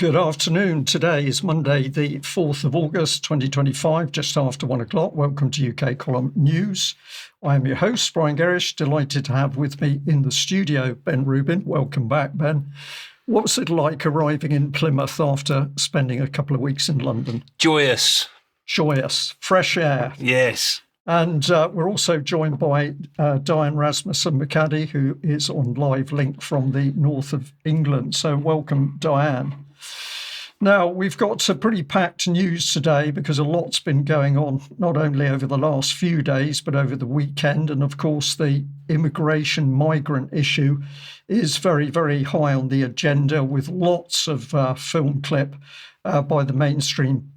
Good afternoon. Today is Monday, the 4th of August, 2025, just after 1 o'clock. Welcome to UK Column News. I am your host, Brian Gerrish. Delighted to have with me in the studio, Ben Rubin. Welcome back, Ben. What's it like arriving in Plymouth after spending a couple of weeks in London? Joyous. Fresh air. Yes. And we're also joined by Diane Rasmussen McAdie, who is on live link from the north of England. So welcome, Diane. Now, we've got some pretty packed news today because a lot's been going on, not only over the last few days, but over the weekend. And of course, the immigration migrant issue is very, very high on the agenda, with lots of film clip by the mainstream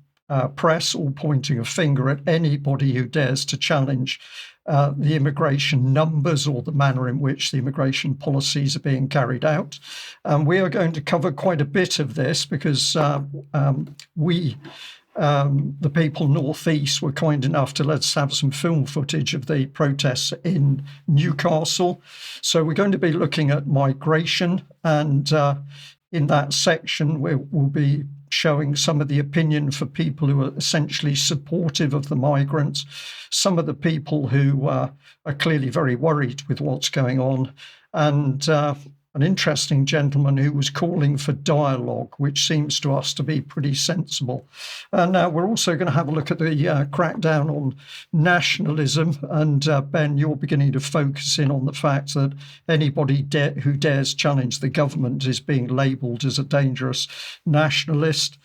press, all pointing a finger at anybody who dares to challenge the immigration numbers or the manner in which the immigration policies are being carried out. We are going to cover quite a bit of this because the people northeast were kind enough to let us have some film footage of the protests in Newcastle. So we're going to be looking at migration, and in that section we'll be showing some of the opinion for people who are essentially supportive of the migrants, some of the people who are clearly very worried with what's going on, and an interesting gentleman who was calling for dialogue, which seems to us to be pretty sensible. And we're also going to have a look at the crackdown on nationalism. And Ben, you're beginning to focus in on the fact that anybody who dares challenge the government is being labelled as a dangerous nationalist.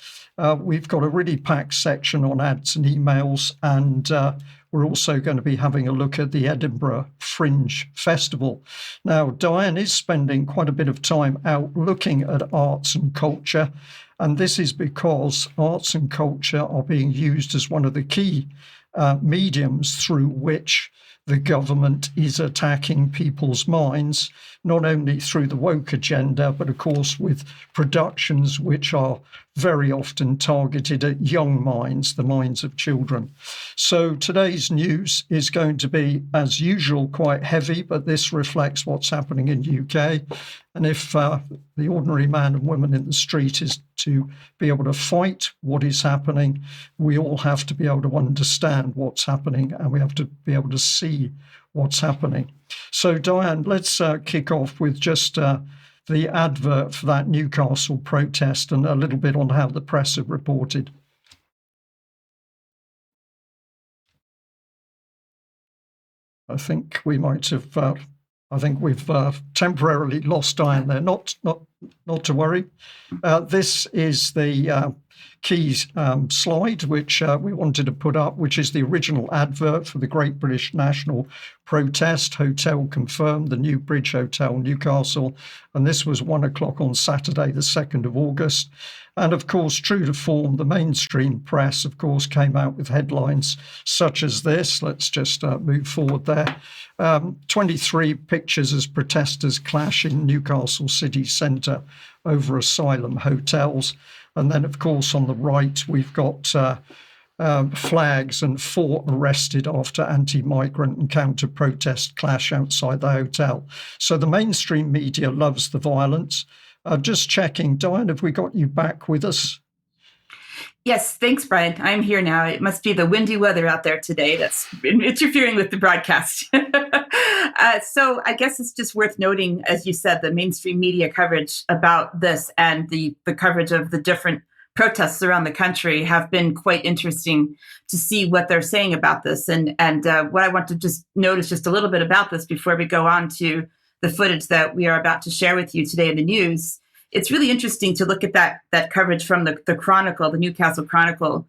We've got a really packed section on ads and emails, and we're also going to be having a look at the Edinburgh Fringe Festival. Now, Diane is spending quite a bit of time out looking at arts and culture, and this is because arts and culture are being used as one of the key mediums through which the government is attacking people's minds, not only through the woke agenda, but of course with productions which are very often targeted at young minds, the minds of children. So today's news is going to be, as usual, quite heavy, but this reflects what's happening in the UK. And if the ordinary man and woman in the street is to be able to fight what is happening, we all have to be able to understand what's happening, and we have to be able to see what's happening. So, Diane, let's kick off with just the advert for that Newcastle protest and a little bit on how the press have reported. I think we might have. I think we've temporarily lost Diane there. Not to worry. This is the key slide which we wanted to put up, which is the original advert for the Great British National Protest. Hotel confirmed, the New Bridge Hotel, Newcastle. And this was 1 o'clock on Saturday, the 2nd of August. And of course, true to form, the mainstream press, of course, came out with headlines such as this. Let's just move forward there. 23 pictures as protesters clash in Newcastle city centre over asylum hotels. And then, of course, on the right, we've got flags and 4 arrested after anti-migrant and counter-protest clash outside the hotel. So the mainstream media loves the violence. Just checking, Diane, have we got you back with us? Yes, thanks, Brian. I'm here now. It must be the windy weather out there today that's interfering with the broadcast. So I guess it's just worth noting, as you said, the mainstream media coverage about this and the coverage of the different protests around the country have been quite interesting to see what they're saying about this. And what I want to just notice just a little bit about this before we go on to the footage that we are about to share with you today in the news. It's really interesting to look at that coverage from the Chronicle, the Newcastle Chronicle,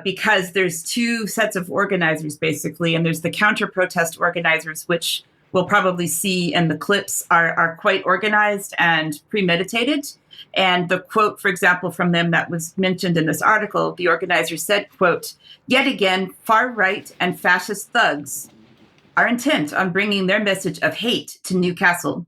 because there's 2 sets of organizers, basically, and there's the counter-protest organizers, which we'll probably see in the clips are quite organized and premeditated. And the quote, for example, from them that was mentioned in this article, the organizer said, quote, "Yet again, far-right and fascist thugs are intent on bringing their message of hate to Newcastle.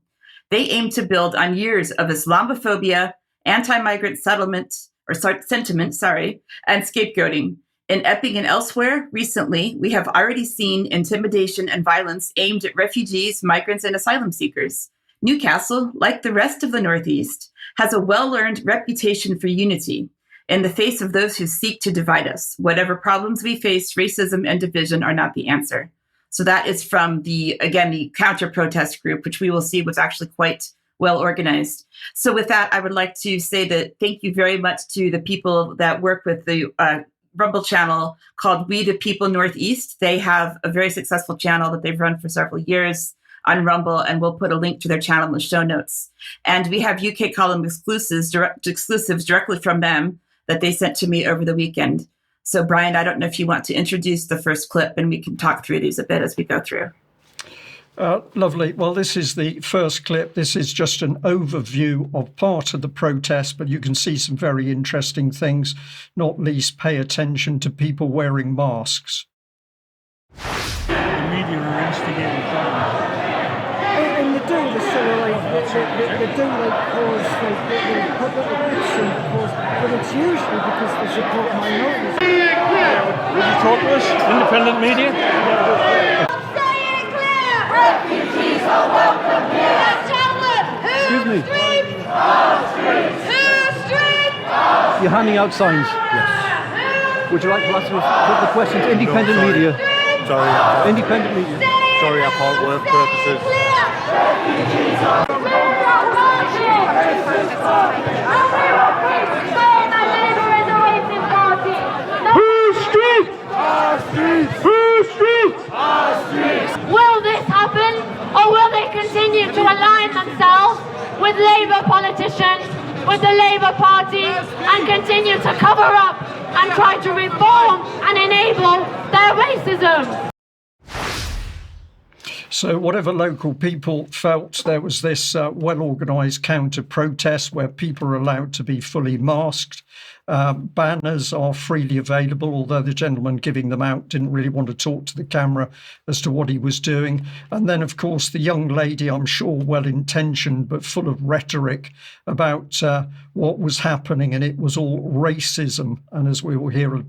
They aim to build on years of Islamophobia, anti-migrant sentiment, and scapegoating. In Epping and elsewhere, recently, we have already seen intimidation and violence aimed at refugees, migrants, and asylum seekers. Newcastle, like the rest of the Northeast, has a well-earned reputation for unity in the face of those who seek to divide us. Whatever problems we face, racism and division are not the answer. So that is from the counter-protest group, which we will see was actually quite well organized. So with that, I would like to say that thank you very much to the people that work with the Rumble channel called We the People Northeast. They have a very successful channel that they've run for several years on Rumble, and we'll put a link to their channel in the show notes. And we have UK column exclusives directly from them that they sent to me over the weekend. So Brian, I don't know if you want to introduce the first clip and we can talk through these a bit as we go through. Lovely. Well, this is the first clip. This is just an overview of part of the protest, but you can see some very interesting things, not least pay attention to people wearing masks. The media are instigating problems. And they do, they do cause the public opinion cause, but it's usually because they support minorities. Would you talk to us, independent media? Refugees are welcome here. Let's tell them Excuse me. Who's street? You're handing out signs. Yes. Would you like to ask the questions? Independent media. Sorry. Independent media. Sorry, I can't work purposes. Refugees are Who's street? Our street. Who's street? Our street. Will this happen, or will they continue to align themselves with Labour politicians, with the Labour Party, and continue to cover up and try to reform and enable their racism? So whatever local people felt, there was this well-organised counter-protest where people are allowed to be fully masked. Banners are freely available, although the gentleman giving them out didn't really want to talk to the camera as to what he was doing. And then, of course, the young lady, I'm sure well-intentioned, but full of rhetoric about what was happening, and it was all racism. And as we will hear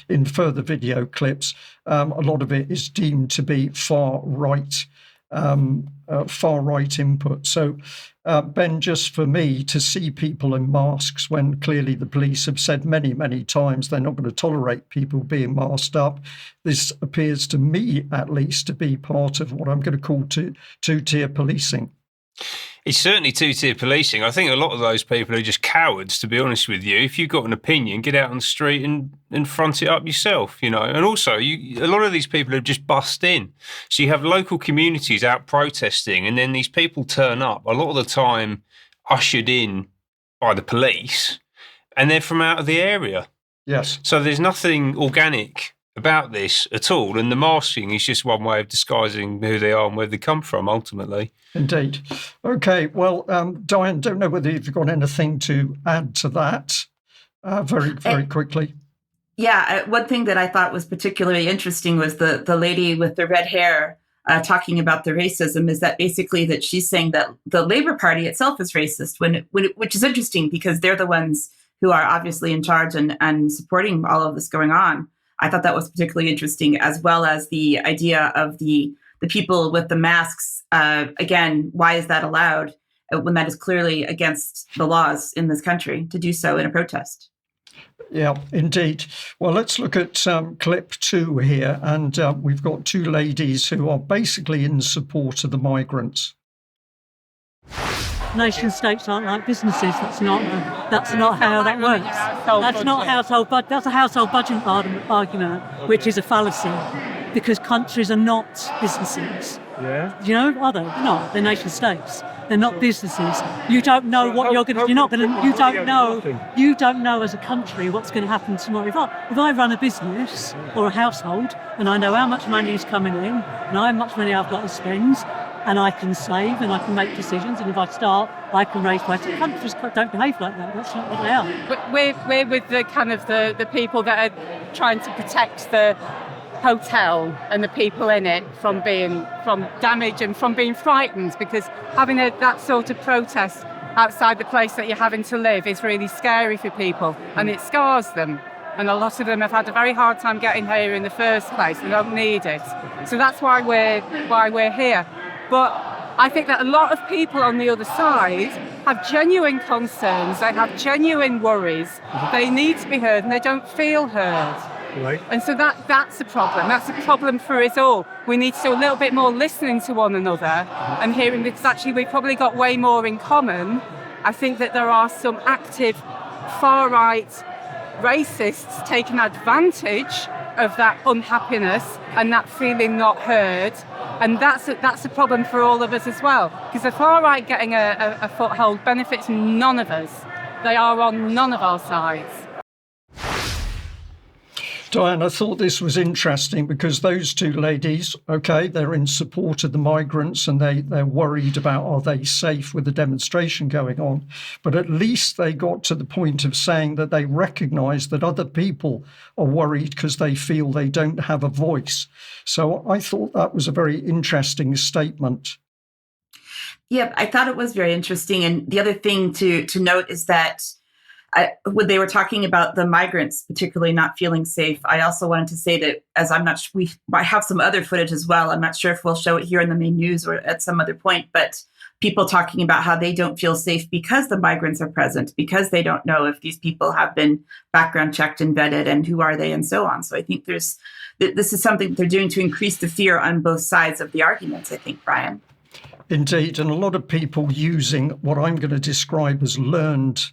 in further video clips, a lot of it is deemed to be far-right input. So, Ben, just for me to see people in masks when clearly the police have said many, many times they're not going to tolerate people being masked up, this appears to me, at least, to be part of what I'm going to call two-tier policing. It's certainly two-tier policing. I think a lot of those people are just cowards, to be honest with you. If you've got an opinion, get out on the street and front it up yourself, you know. And also, a lot of these people have just bust in. So you have local communities out protesting, and then these people turn up, a lot of the time ushered in by the police, and they're from out of the area. Yes. So there's nothing organic about this at all, and the masking is just one way of disguising who they are and where they come from, ultimately. Indeed. Okay, well, Diane, don't know whether you've got anything to add to that very quickly. Yeah, one thing that I thought was particularly interesting was the lady with the red hair talking about the racism, is that basically that she's saying that the Labour Party itself is racist, which is interesting because they're the ones who are obviously in charge and supporting all of this going on. I thought that was particularly interesting, as well as the idea of the people with the masks. Again, why is that allowed when that is clearly against the laws in this country to do so in a protest? Yeah, indeed. Well, let's look at clip 2 here. And we've got two ladies who are basically in support of the migrants. Nation states aren't like businesses. That's not how that works. That's not household budget. That's a household budget argument, which is a fallacy, because countries are not businesses. Yeah. You know, are they? No, they're nation states. They're not businesses. You don't know what you're going to. You're not going to. You don't know. You don't know as a country what's going to happen tomorrow. If I run a business or a household and I know how much money is coming in and how much money I've got to spend, and I can save and I can make decisions, and if I start, I can raise prices. Countries don't behave like that. That's not what they are. But we're with the kind of the people that are trying to protect the hotel and the people in it from damage and from being frightened, because having that sort of protest outside the place that you're having to live is really scary for people, and it scars them. And a lot of them have had a very hard time getting here in the first place and don't need it. So that's why we're here. But I think that a lot of people on the other side have genuine concerns, they have genuine worries, they need to be heard and they don't feel heard. Right. And so that's a problem. That's a problem for us all. We need to do a little bit more listening to one another and hearing, because actually we've probably got way more in common. I think that there are some active far-right racists taking advantage of that unhappiness and that feeling not heard. And that's a problem for all of us as well. Because the far-right getting a foothold benefits none of us. They are on none of our sides. Diane, I thought this was interesting because those two ladies, okay, they're in support of the migrants and they're worried about, are they safe with the demonstration going on? But at least they got to the point of saying that they recognise that other people are worried because they feel they don't have a voice. So I thought that was a very interesting statement. Yeah, I thought it was very interesting. And the other thing to note is that when they were talking about the migrants particularly not feeling safe, I also wanted to say that, as I'm not, I have some other footage as well. I'm not sure if we'll show it here in the main news or at some other point, but people talking about how they don't feel safe because the migrants are present, because they don't know if these people have been background checked and vetted and who are they and so on. So I think this is something that they're doing to increase the fear on both sides of the arguments, I think, Brian. Indeed, and a lot of people using what I'm going to describe as learnt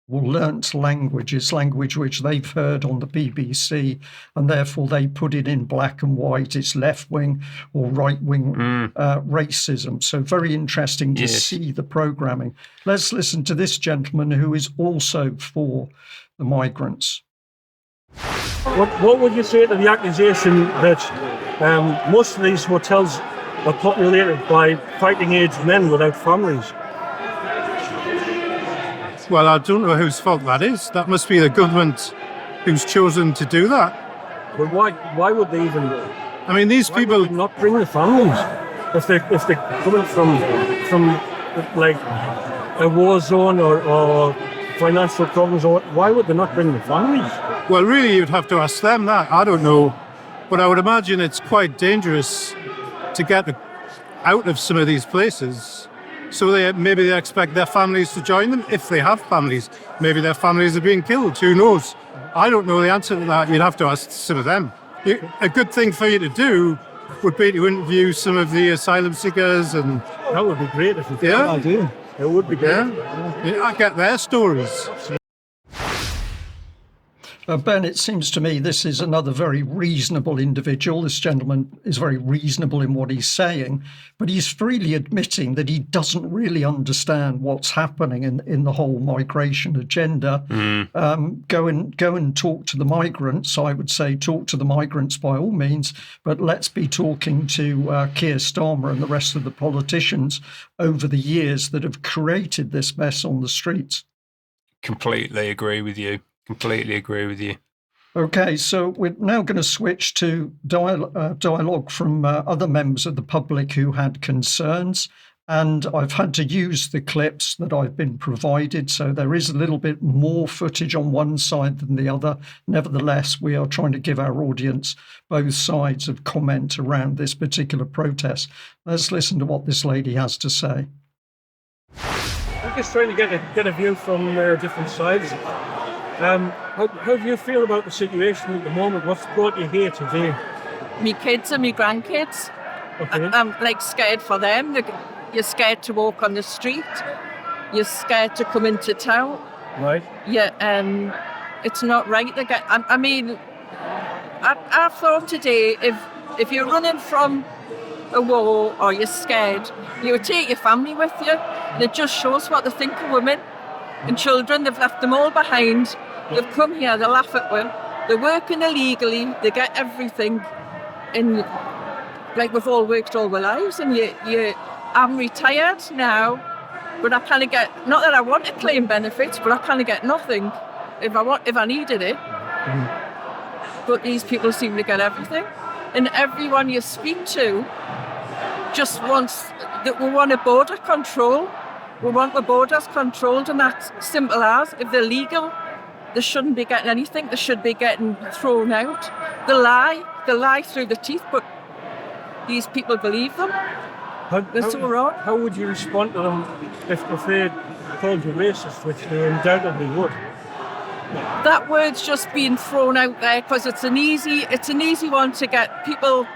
language which they've heard on the BBC, and therefore they put it in black and white. It's left-wing or right-wing racism. So very interesting to see the programming. Let's listen to this gentleman who is also for the migrants. What would you say to the accusation that most of these hotels are populated by fighting-age men without families? Well, I don't know whose fault that is. That must be the government who's chosen to do that. But why would they even? I mean, these people would not bring the families if they're coming from like a war zone or financial problems. Or why would they not bring the families? Well, really, you'd have to ask them that. I don't know, but I would imagine it's quite dangerous to get out of some of these places. So maybe they expect their families to join them if they have families. Maybe their families are being killed. Who knows? I don't know the answer to that. You'd have to ask some of them. A good thing for you to do would be to interview some of the asylum seekers, and that would be great if you did. Yeah, I do. It would be great. Yeah. I get their stories. Ben, it seems to me this is another very reasonable individual. This gentleman is very reasonable in what he's saying, but he's freely admitting that he doesn't really understand what's happening in the whole migration agenda. Go and talk to the migrants. I would say talk to the migrants by all means, but let's be talking to Keir Starmer and the rest of the politicians over the years that have created this mess on the streets. Completely agree with you. Completely agree with you. Okay, so we're now going to switch to dialogue from other members of the public who had concerns. And I've had to use the clips that I've been provided. So there is a little bit more footage on one side than the other. Nevertheless, we are trying to give our audience both sides of comment around this particular protest. Let's listen to what this lady has to say. I'm just trying to get a view from different sides. How do you feel about the situation at the moment? What's brought you here today? Me kids and me grandkids. Okay. I'm like scared for them. You're scared to walk on the street. You're scared to come into town. Right. Yeah, it's not right. I mean, I thought today, if you're running from a war or you're scared, you would take your family with you. And it just shows what they think of women and children. They've left them all behind. They've come here, they laugh at them. They're working illegally, they get everything. And like we've all worked all our lives, and I'm retired now, but I kind of get, not that I want to claim benefits, but I kind of get nothing if I needed it. But these people seem to get everything. And everyone you speak to just wants that we want a border control. We want the borders controlled, and that's simple as, if they're legal, they shouldn't be getting anything, they should be getting thrown out. They lie through the teeth, but these people believe them. That's all right. How would you respond to them if they called you racist, which they undoubtedly would? That word's just being thrown out there because it's an easy one to get people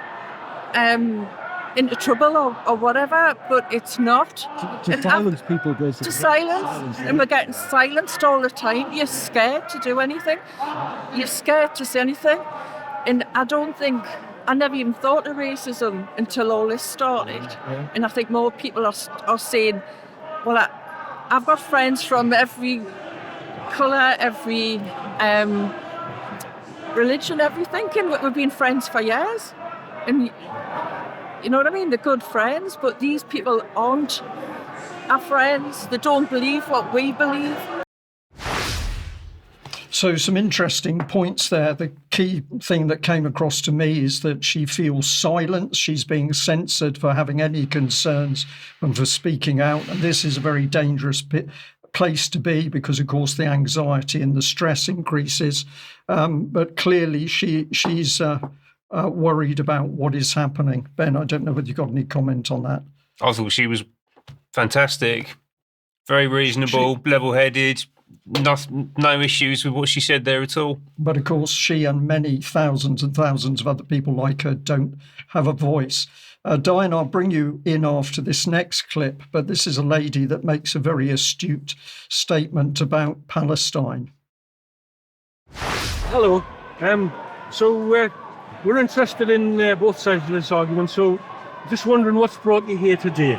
into trouble or whatever, but it's not. To silence people, basically. To silence, and we're getting silenced all the time. You're scared to do anything. You're scared to say anything. And I never even thought of racism until all this started. Yeah. And I think more people are saying, well, I've got friends from every colour, every religion, everything, and we've been friends for years. And you know what I mean? They're good friends, but these people aren't our friends. They don't believe what we believe. So some interesting points there. The key thing that came across to me is that she feels silenced. She's being censored for having any concerns and for speaking out. And this is a very dangerous place to be because, of course, the anxiety and the stress increases. But clearly she's worried about what is happening. Ben, I don't know whether you've got any comment on that. I thought she was fantastic, very reasonable, level-headed, no issues with what she said there at all. But of course, she and many thousands and thousands of other people like her don't have a voice. Diane, I'll bring you in after this next clip, but this is a lady that makes a very astute statement about Palestine. Hello. So we're interested in both sides of this argument, so just wondering what's brought you here today?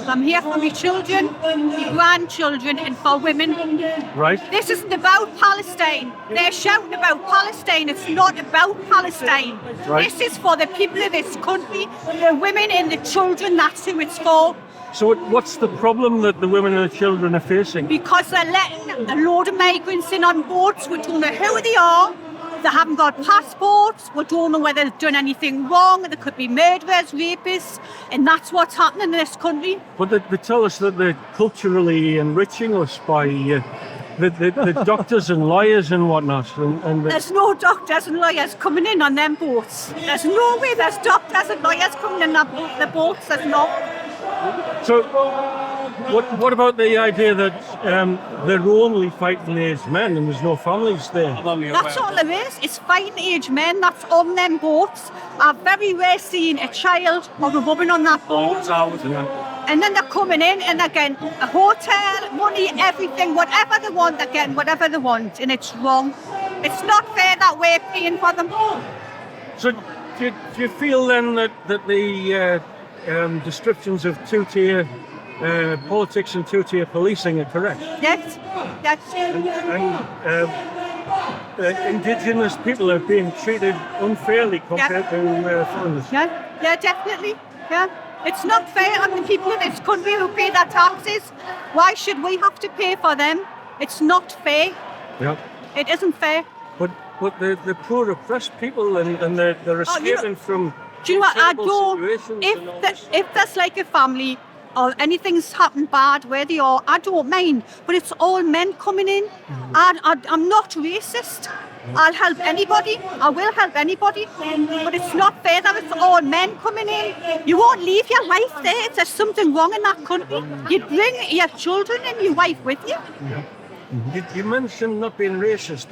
I'm here for my children, my grandchildren, and for women. Right. This isn't about Palestine. They're shouting about Palestine. It's not about Palestine. Right. This is for the people of this country, the women and the children. That's who it's for. So what's the problem that the women and the children are facing? Because they're letting a load of migrants in on boats. We don't know who they are. They haven't got passports. We don't know whether they've done anything wrong. They could be murderers, rapists, and that's what's happening in this country. But they tell us that they're culturally enriching us by the doctors and lawyers and whatnot. There's no doctors and lawyers coming in on them boats. There's no way there's doctors and lawyers coming in on the boats. There's not. So what about the idea that they're only fighting aged men and there's no families there? That's all there is. It's fighting aged men that's on them boats. I've very rarely seen a child or a woman on that boat. And then they're coming in and they're getting a hotel, money, everything, whatever they want, they're getting whatever they want. And it's wrong. It's not fair that we're paying for them. So do you feel then that the descriptions of two-tier politics and two-tier policing are correct? Yes. And Indigenous people are being treated unfairly compared to foreigners. Yeah, definitely. Yeah. It's not fair on the people in this country who pay their taxes. Why should we have to pay for them? It's not fair. Yeah. It isn't fair. But the poor oppressed people and they're escaping from. Do you know what? I don't. If there's like a family or anything's happened bad where they are, I don't mind. But it's all men coming in. I'm not racist. I'll help anybody. I will help anybody. But it's not fair that it's all men coming in. You won't leave your life there if there's something wrong in that country. You bring your children and your wife with you. You mentioned not being racist.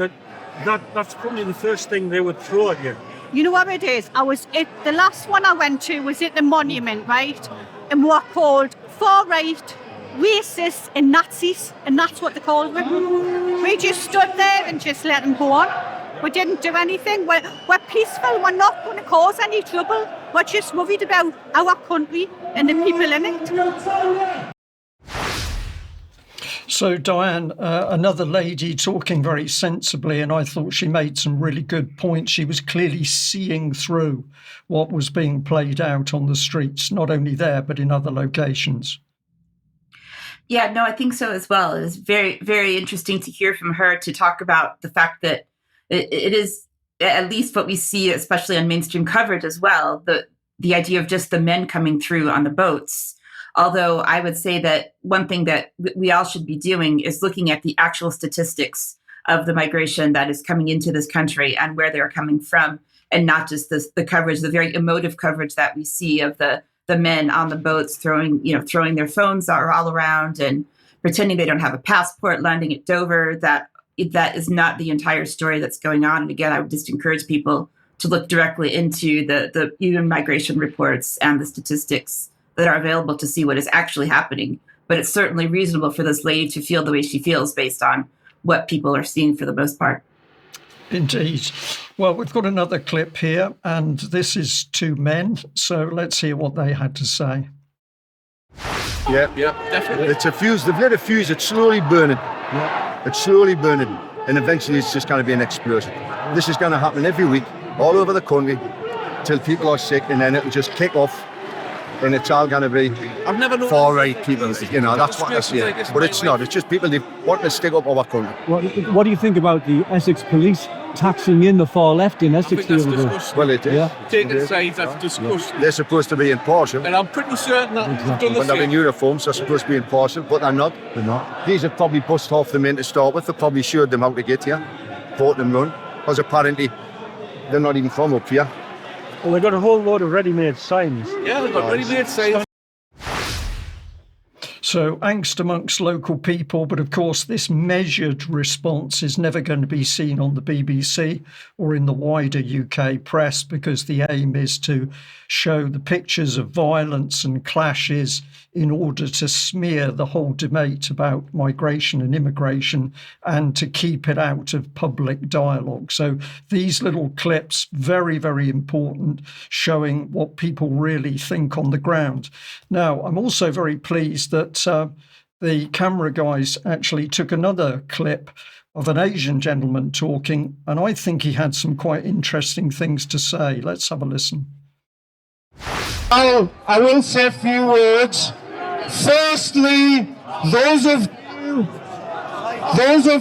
That's probably the first thing they would throw at you. You know what it is? The last one I went to was at the monument, right? And we were called far-right, racists and Nazis, and that's what they called me. We just stood there and just let them go on. We didn't do anything. We're peaceful. We're not going to cause any trouble. We're just worried about our country and the people in it. So, Diane, another lady talking very sensibly, and I thought she made some really good points. She was clearly seeing through what was being played out on the streets, not only there, but in other locations. Yeah, no, I think so as well. It's very, very interesting to hear from her to talk about the fact that it is, at least what we see, especially on mainstream coverage as well, the idea of just the men coming through on the boats. Although I would say that one thing that we all should be doing is looking at the actual statistics of the migration that is coming into this country and where they're coming from, and not just the coverage, the very emotive coverage that we see of the the men on the boats throwing their phones all around and pretending they don't have a passport, landing at Dover. That is not the entire story that's going on. And again, I would just encourage people to look directly into the UN migration reports and the statistics that are available to see what is actually happening. But it's certainly reasonable for this lady to feel the way she feels based on what people are seeing for the most part. Indeed. Well, we've got another clip here, and this is two men. So let's hear what they had to say. Yeah, definitely. It's a fuse. They've lit a fuse. It's slowly burning. Yeah. It's slowly burning, and eventually it's just going to be an explosion. This is going to happen every week, all over the country, till people are sick, and then it'll just kick off, and it's all going to be far-right people. That's what I say. But it's not. It's just people that want to stick up our country. What do you think about the Essex police taxing in the far left in Essex? Well, it is. Yeah. Taking sides, that's disgusting. They're supposed to be impartial. And I'm pretty certain that they've done the when they're in same. uniforms, they're supposed to be impartial, but they're not. They're not. These have probably bust half them in to start with. They probably showed them how to get here, taught them run, because apparently they're not even from up here. Well, they've got a whole load of ready-made signs. Yeah, they've got ready-made signs. So angst amongst local people, but of course this measured response is never going to be seen on the BBC or in the wider UK press, because the aim is to show the pictures of violence and clashes in order to smear the whole debate about migration and immigration and to keep it out of public dialogue. So these little clips, very, very important, showing what people really think on the ground. Now, I'm also very pleased that the camera guys actually took another clip of an Asian gentleman talking, and I think he had some quite interesting things to say. Let's have a listen. I will say a few words. Firstly, those of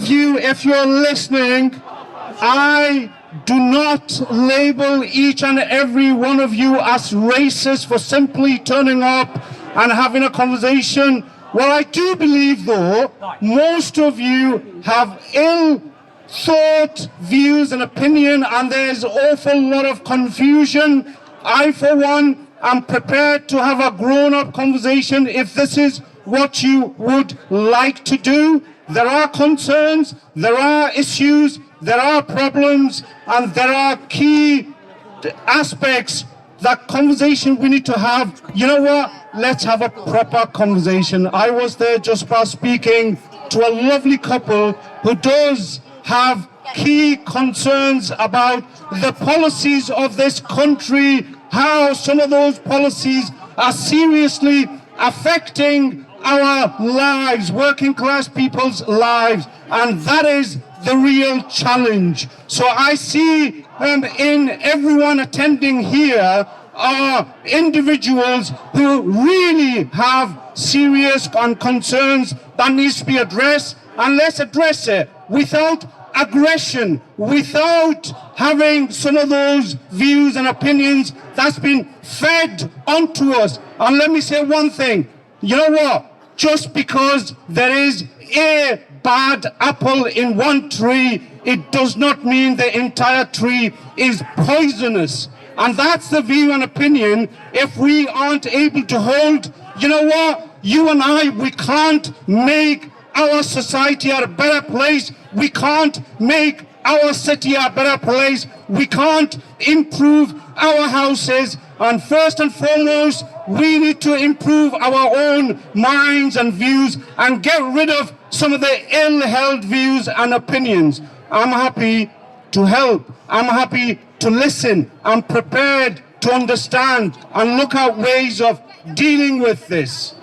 you, if you're listening, I do not label each and every one of you as racist for simply turning up and having a conversation. What I do believe, though, most of you have ill-thought views and opinion, and there's an awful lot of confusion. I, for one, am prepared to have a grown-up conversation if this is what you would like to do. There are concerns, there are issues, there are problems, and there are key aspects that conversation we need to have. You know what? Let's have a proper conversation. I was there just by speaking to a lovely couple who does have key concerns about the policies of this country, how some of those policies are seriously affecting our lives, working class people's lives, and that is the real challenge. So I see in everyone attending here are individuals who really have serious concerns that needs to be addressed, and let's address it without aggression, without having some of those views and opinions that's been fed onto us. And let me say one thing, you know what? Just because there is a bad apple in one tree, it does not mean the entire tree is poisonous. And that's the view and opinion. If we aren't able to hold, you know what? You and I, we can't make our society a better place. We can't make our city a better place. We can't improve our houses. And first and foremost, we need to improve our own minds and views and get rid of some of the ill-held views and opinions. I'm happy to help. I'm happy to listen. I'm prepared to understand and look at ways of dealing with this.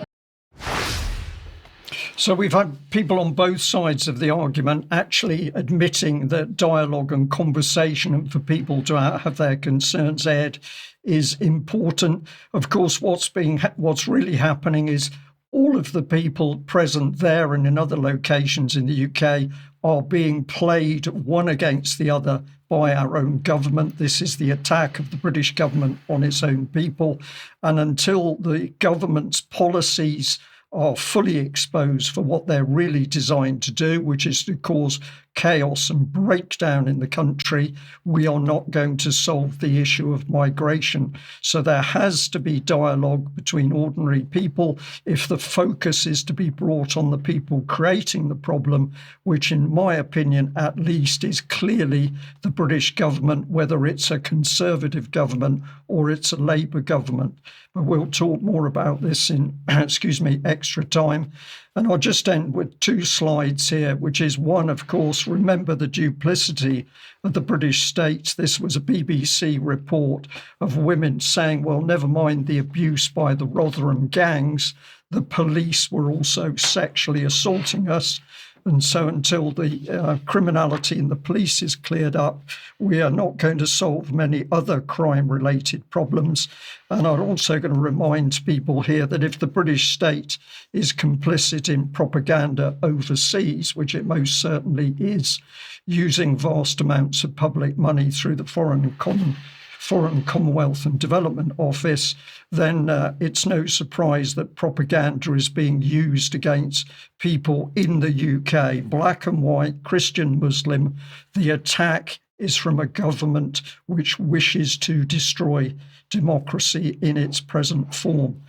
So we've had people on both sides of the argument actually admitting that dialogue and conversation and for people to have their concerns aired is important. Of course, what's really happening is all of the people present there and in other locations in the UK are being played one against the other by our own government. This is the attack of the British government on its own people. And until the government's policies are fully exposed for what they're really designed to do, which is to cause chaos and breakdown in the country, we are not going to solve the issue of migration. So there has to be dialogue between ordinary people if the focus is to be brought on the people creating the problem, which in my opinion at least is clearly the British government, whether it's a Conservative government or it's a Labour government. But we'll talk more about this in, extra time. And I'll just end with 2 slides here, which is one, of course, remember the duplicity of the British state. This was a BBC report of women saying, well, never mind the abuse by the Rotherham gangs, the police were also sexually assaulting us. And so until the criminality in the police is cleared up, we are not going to solve many other crime-related problems. And I'm also going to remind people here that if the British state is complicit in propaganda overseas, which it most certainly is, using vast amounts of public money through the Foreign Commonwealth and Development Office, then it's no surprise that propaganda is being used against people in the UK, black and white, Christian, Muslim. The attack is from a government which wishes to destroy democracy in its present form.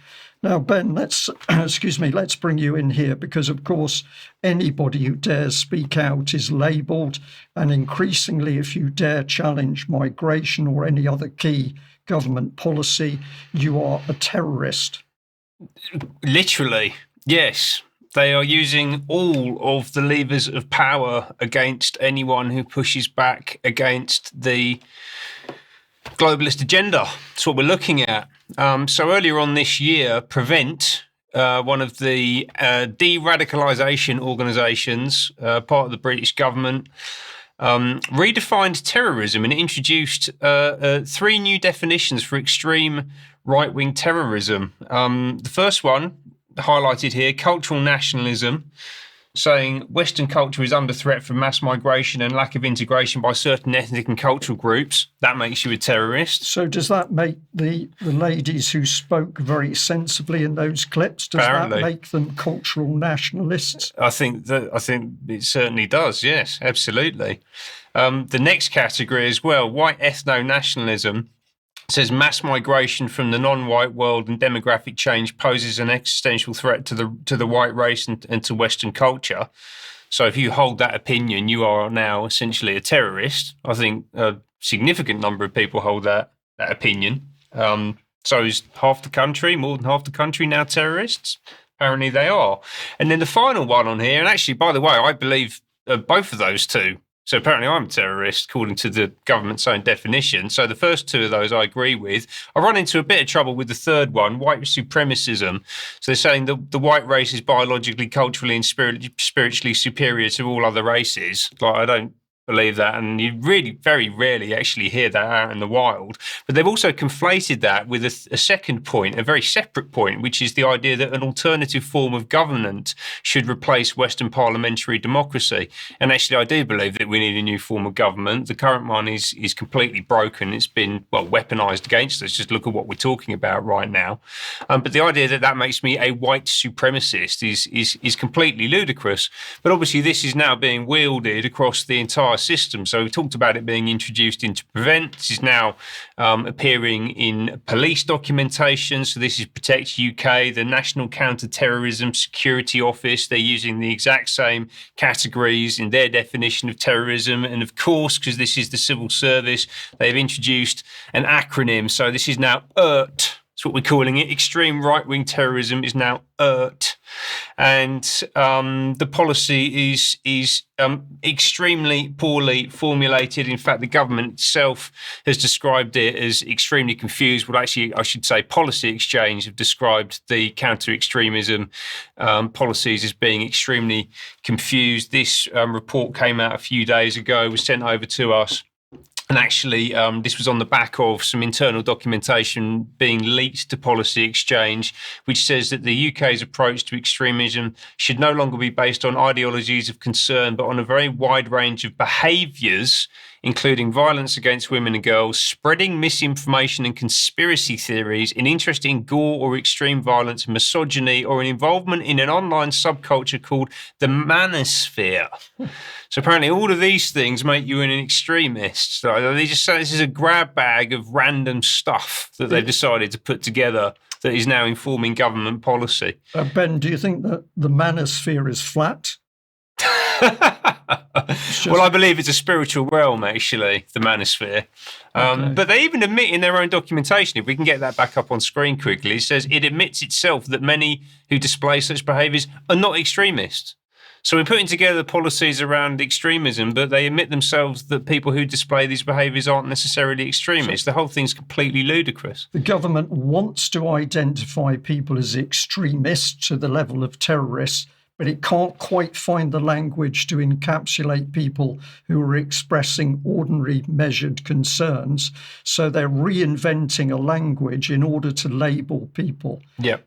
Now, Ben, let's bring you in here because, of course, anybody who dares speak out is labelled, and increasingly, if you dare challenge migration or any other key government policy, you are a terrorist. Literally, yes. They are using all of the levers of power against anyone who pushes back against the globalist agenda. That's what we're looking at. So earlier on this year, Prevent, one of the de-radicalisation organisations, part of the British government, redefined terrorism and introduced 3 new definitions for extreme right-wing terrorism. The first one, highlighted here, cultural nationalism, saying Western culture is under threat from mass migration and lack of integration by certain ethnic and cultural groups. That makes you a terrorist. So does that make the ladies who spoke very sensibly in those clips, does Apparently. that make them cultural nationalists? I think it certainly does, yes, absolutely. The next category as well, white ethno-nationalism, says mass migration from the non-white world and demographic change poses an existential threat to the white race and to Western culture. So if you hold that opinion, you are now essentially a terrorist. I think a significant number of people hold that opinion. So is half the country, more than half the country now terrorists? Apparently they are. And then the final one on here, and actually, by the way, I believe both of those two. So apparently I'm a terrorist, according to the government's own definition. So the first 2 of those I agree with. I run into a bit of trouble with the third one, white supremacism. So they're saying the white race is biologically, culturally and spiritually superior to all other races. Like, I don't believe that, and you really very rarely actually hear that out in the wild. But they've also conflated that with a second point, a very separate point, which is the idea that an alternative form of government should replace Western parliamentary democracy. And actually, I do believe that we need a new form of government. The current one is completely broken. It's been, weaponized against us. Just look at what we're talking about right now. But the idea that makes me a white supremacist is completely ludicrous. But obviously, this is now being wielded across the entire system. So we talked about it being introduced into Prevent. This is now appearing in police documentation. So this is Protect UK, the National Counter-Terrorism Security Office. They're using the exact same categories in their definition of terrorism. And of course, because this is the civil service, they've introduced an acronym. So this is now ERT. That's what we're calling it. Extreme right-wing terrorism is now ERT. And the policy is extremely poorly formulated. In fact, the government itself has described it as extremely confused. Well, actually, I should say Policy Exchange have described the counter-extremism policies as being extremely confused. This report came out a few days ago, was sent over to us. And actually, this was on the back of some internal documentation being leaked to Policy Exchange, which says that the UK's approach to extremism should no longer be based on ideologies of concern, but on a very wide range of behaviours including violence against women and girls, spreading misinformation and conspiracy theories, an interest in gore or extreme violence, misogyny, or an involvement in an online subculture called the manosphere. So apparently all of these things make you an extremist. So they just say this is a grab bag of random stuff that they've decided to put together that is now informing government policy. Ben, do you think that the manosphere is flat? Well, I believe it's a spiritual realm, actually, the manosphere. But they even admit in their own documentation, if we can get that back up on screen quickly, it says it admits itself that many who display such behaviours are not extremists. So we're putting together policies around extremism, but they admit themselves that people who display these behaviours aren't necessarily extremists. The whole thing's completely ludicrous. The government wants to identify people as extremists to the level of terrorists, but it can't quite find the language to encapsulate people who are expressing ordinary measured concerns. So they're reinventing a language in order to label people. Yeah.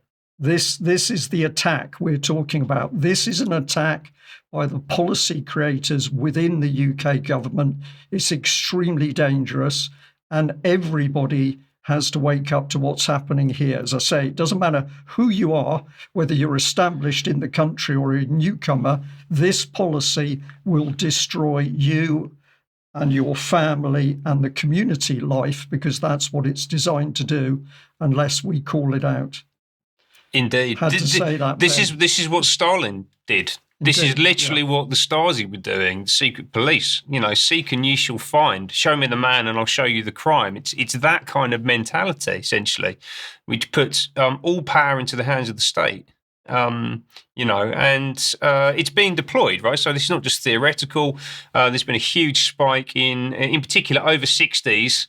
This is the attack we're talking about. This is an attack by the policy creators within the UK government. It's extremely dangerous, and everybody has to wake up to what's happening here. As I say, it doesn't matter who you are, whether you're established in the country or a newcomer, this policy will destroy you and your family and the community life, because that's what it's designed to do, unless we call it out. Indeed. Had to say that, this is what Stalin did. This Indeed, is literally what the Stasi were doing, the secret police. You know, seek and you shall find. Show me the man and I'll show you the crime. It's that kind of mentality, essentially, which puts all power into the hands of the state. You know, and it's being deployed, right? So this is not just theoretical. There's been a huge spike in particular, over 60s.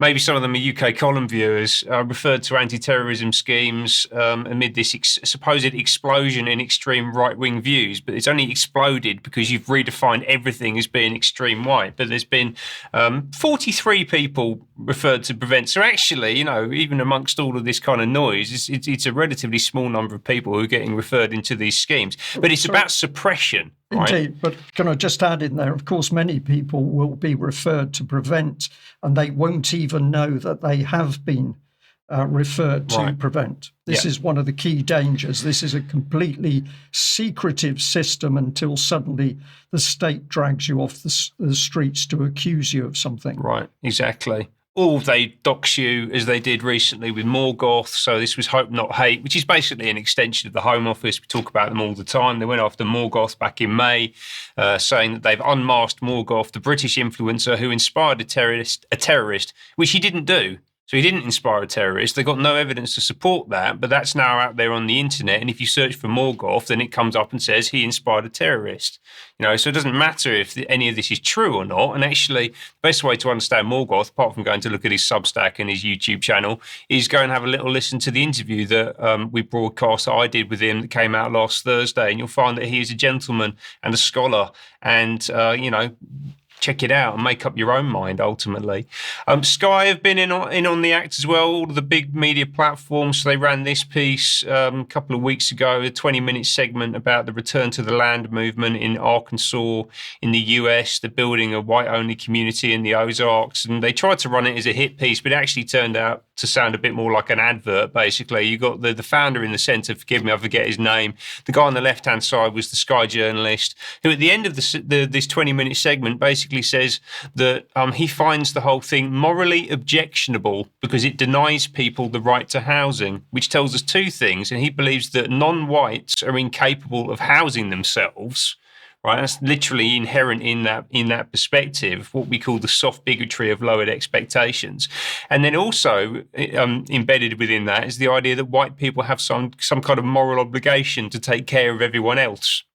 Maybe some of them are UK column viewers, referred to anti-terrorism schemes amid this supposed explosion in extreme right-wing views. But it's only exploded because you've redefined everything as being extreme right. But there's been 43 people referred to prevent. So actually, you know, even amongst all of this kind of noise, it's a relatively small number of people who are getting referred into these schemes. But it's about suppression. Right? Indeed, but can I just add in there, of course, many people will be referred to prevent, and they won't even know that they have been referred to prevent. This is one of the key dangers. This is a completely secretive system until suddenly the state drags you off the streets to accuse you of something. Right, exactly. Or they dox you, as they did recently with Morgoth. So this was Hope Not Hate, which is basically an extension of the Home Office. We talk about them all the time. They went after Morgoth back in May, saying that they've unmasked Morgoth, the British influencer who inspired a terrorist, which he didn't do. So he didn't inspire a terrorist. They got no evidence to support that, but that's now out there on the internet. And if you search for Morgoth, then it comes up and says he inspired a terrorist. You know, so it doesn't matter if any of this is true or not. And actually, the best way to understand Morgoth, apart from going to look at his Substack and his YouTube channel, is go and have a little listen to the interview that we broadcast that I did with him that came out last Thursday. And you'll find that he is a gentleman and a scholar, and you know, check it out and make up your own mind, ultimately. Sky have been in on the act as well, all of the big media platforms. So they ran this piece a couple of weeks ago, a 20-minute segment about the return to the land movement in Arkansas, in the US, the building a white-only community in the Ozarks. And they tried to run it as a hit piece, but it actually turned out to sound a bit more like an advert, basically. You got the founder in the centre, forgive me, I forget his name. The guy on the left-hand side was the Sky journalist, who at the end of this 20-minute segment basically says that he finds the whole thing morally objectionable because it denies people the right to housing, which tells us two things. And he believes that non-whites are incapable of housing themselves. Right, that's literally inherent in that perspective, what we call the soft bigotry of lowered expectations. And then also embedded within that is the idea that white people have some kind of moral obligation to take care of everyone else,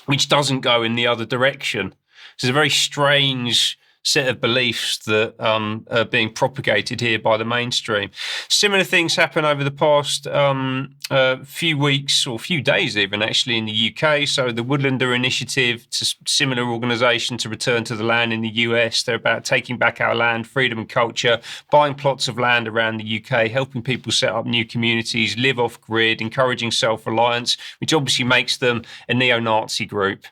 which doesn't go in the other direction. So it's a very strange set of beliefs that are being propagated here by the mainstream. Similar things happen over the past few weeks or few days even, actually, in the UK. So the Woodlander Initiative, it's a similar organisation to return to the land in the US. They're about taking back our land, freedom and culture, buying plots of land around the UK, helping people set up new communities, live off-grid, encouraging self-reliance, which obviously makes them a neo-Nazi group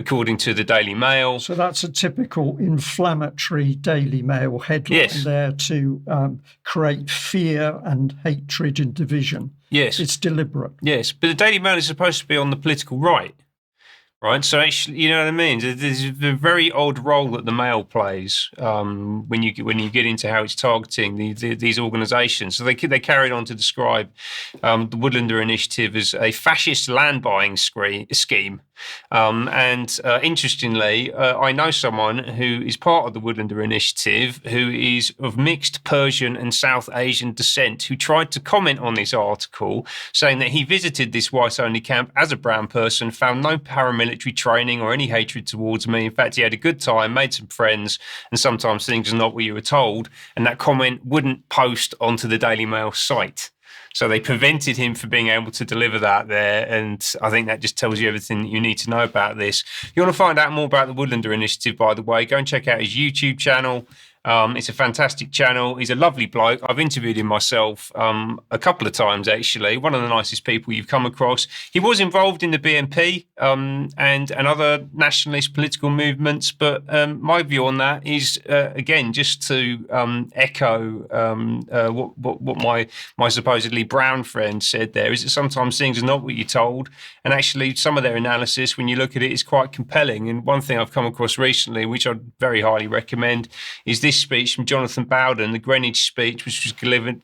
according to the Daily Mail. So that's a typical inflammatory Daily Mail headline there to create fear and hatred and division. Yes. It's deliberate. Yes, but the Daily Mail is supposed to be on the political right. Right, so actually, you know what I mean. There's a very odd role that the Mail plays when you get into how it's targeting these organisations. So they carried on to describe the Woodlander Initiative as a fascist land buying scheme. And interestingly, I know someone who is part of the Woodlander Initiative who is of mixed Persian and South Asian descent, who tried to comment on this article, saying that he visited this white-only camp as a brown person, found no paramilitary training or any hatred towards me. In fact, he had a good time, made some friends, and sometimes things are not what you were told. And that comment wouldn't post onto the Daily Mail site. So they prevented him from being able to deliver that there. And I think that just tells you everything that you need to know about this. If you want to find out more about the Woodlander Initiative, by the way, go and check out his YouTube channel. It's a fantastic channel. He's a lovely bloke. I've interviewed him myself a couple of times, actually. One of the nicest people you've come across. He was involved in the BNP and other nationalist political movements. But my view on that is, again, just to echo what my supposedly brown friend said there, is that sometimes things are not what you're told. And actually, some of their analysis, when you look at it, is quite compelling. And one thing I've come across recently, which I'd very highly recommend, is this speech from Jonathan Bowden, the Greenwich speech, which was delivered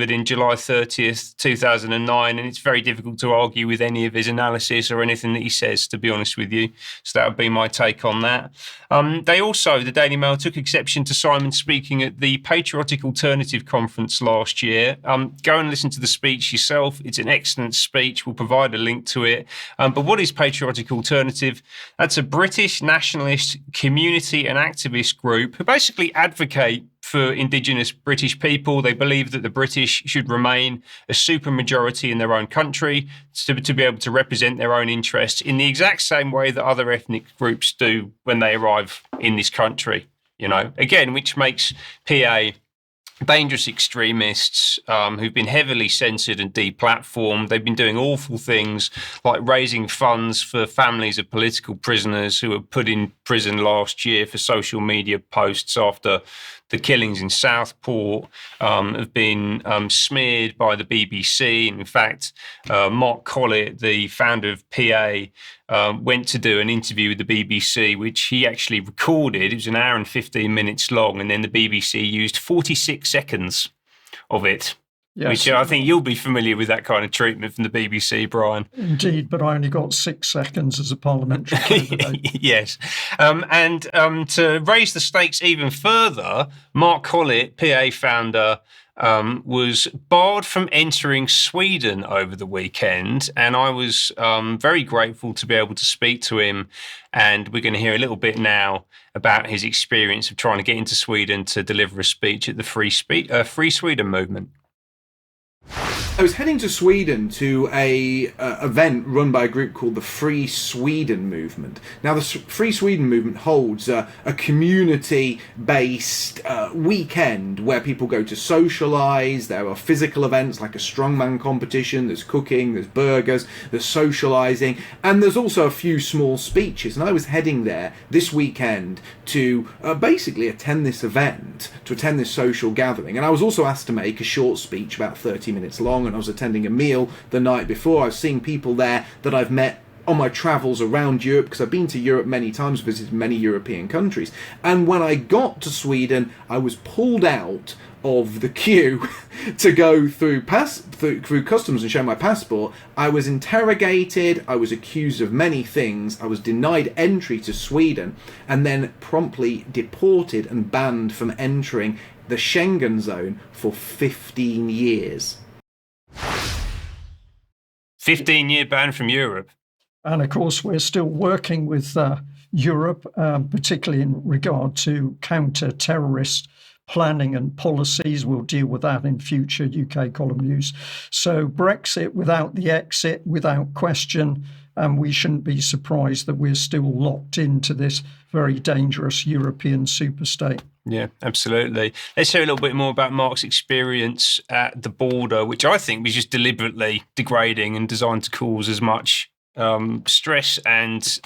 in July 30th, 2009. And it's very difficult to argue with any of his analysis or anything that he says, to be honest with you. So that would be my take on that. They also, the Daily Mail, took exception to Simon speaking at the Patriotic Alternative Conference last year. Go and listen to the speech yourself. It's an excellent speech. We'll provide a link to it. But what is Patriotic Alternative? That's a British nationalist community and activist group who basically advocate for Indigenous British people. They believe that the British should remain a supermajority in their own country to be able to represent their own interests in the exact same way that other ethnic groups do when they arrive in this country, you know, again, which makes PA dangerous extremists who've been heavily censored and deplatformed. They've been doing awful things like raising funds for families of political prisoners who were put in prison last year for social media posts after the killings in Southport, have been smeared by the BBC. In fact, Mark Collett, the founder of PA, went to do an interview with the BBC, which he actually recorded. It was an hour and 15 minutes long, and then the BBC used 46 seconds of it. Yes. Which I think you'll be familiar with that kind of treatment from the BBC, Brian. Indeed, but I only got 6 seconds as a parliamentary candidate. Yes. And to raise the stakes even further, Mark Collett, PA founder, was barred from entering Sweden over the weekend. And I was very grateful to be able to speak to him. And we're going to hear a little bit now about his experience of trying to get into Sweden to deliver a speech at the Free Sweden movement. I was heading to Sweden to a event run by a group called the Free Sweden Movement. Now, the Free Sweden Movement holds a community-based weekend where people go to socialise. There are physical events like a strongman competition, there's cooking, there's burgers, there's socialising, and there's also a few small speeches. And I was heading there this weekend to basically attend this event, to attend this social gathering. And I was also asked to make a short speech about 30 minutes long, and I was attending a meal the night before. I was seeing people there that I've met on my travels around Europe, because I've been to Europe many times, visited many European countries. And when I got to Sweden, I was pulled out of the queue to go through customs and show my passport. I was interrogated, I was accused of many things, I was denied entry to Sweden, and then promptly deported and banned from entering the Schengen zone for 15 years. 15-year ban from Europe. And of course, we're still working with Europe, particularly in regard to counter-terrorist planning and policies. We'll deal with that in future UK column news. So Brexit without the exit, without question, and we shouldn't be surprised that we're still locked into this very dangerous European superstate. Yeah, absolutely. Let's hear a little bit more about Mark's experience at the border, which I think was just deliberately degrading and designed to cause as much stress and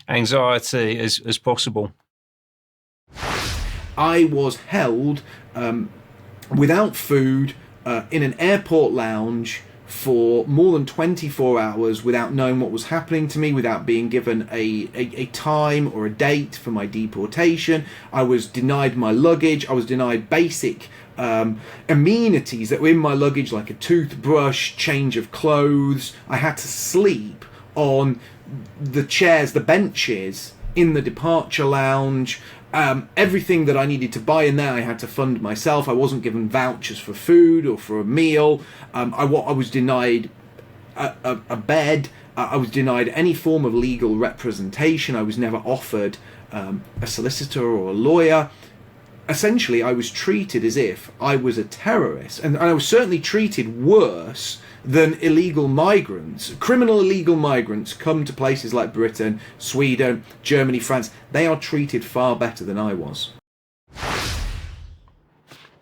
anxiety as possible. I was held without food in an airport lounge for more than 24 hours without knowing what was happening to me, without being given a time or a date for my deportation. I was denied my luggage. I was denied basic amenities that were in my luggage, like a toothbrush, change of clothes. I had to sleep on the chairs, the benches in the departure lounge. Everything that I needed to buy in there, I had to fund myself. I wasn't given vouchers for food or for a meal. I was denied a bed. I was denied any form of legal representation. I was never offered a solicitor or a lawyer. Essentially, I was treated as if I was a terrorist, and I was certainly treated worse than illegal migrants. Criminal illegal migrants come to places like Britain, Sweden, Germany, France. They are treated far better than I was.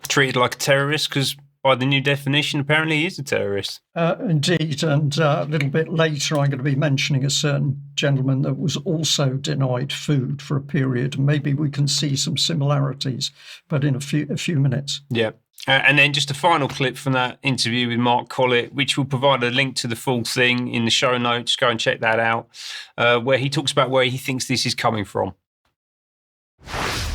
Treated like a terrorist because by the new definition, apparently he is a terrorist. Indeed, and a little bit later I'm going to be mentioning a certain gentleman that was also denied food for a period. Maybe we can see some similarities, but in a few minutes. Yeah. And then just a final clip from that interview with Mark Collett, which will provide a link to the full thing in the show notes. Go and check that out, where he talks about where he thinks this is coming from.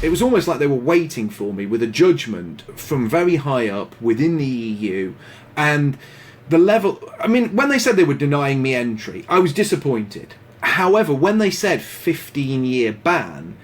It was almost like they were waiting for me with a judgment from very high up within the EU. And the level... I mean, when they said they were denying me entry, I was disappointed. However, when they said 15-year ban,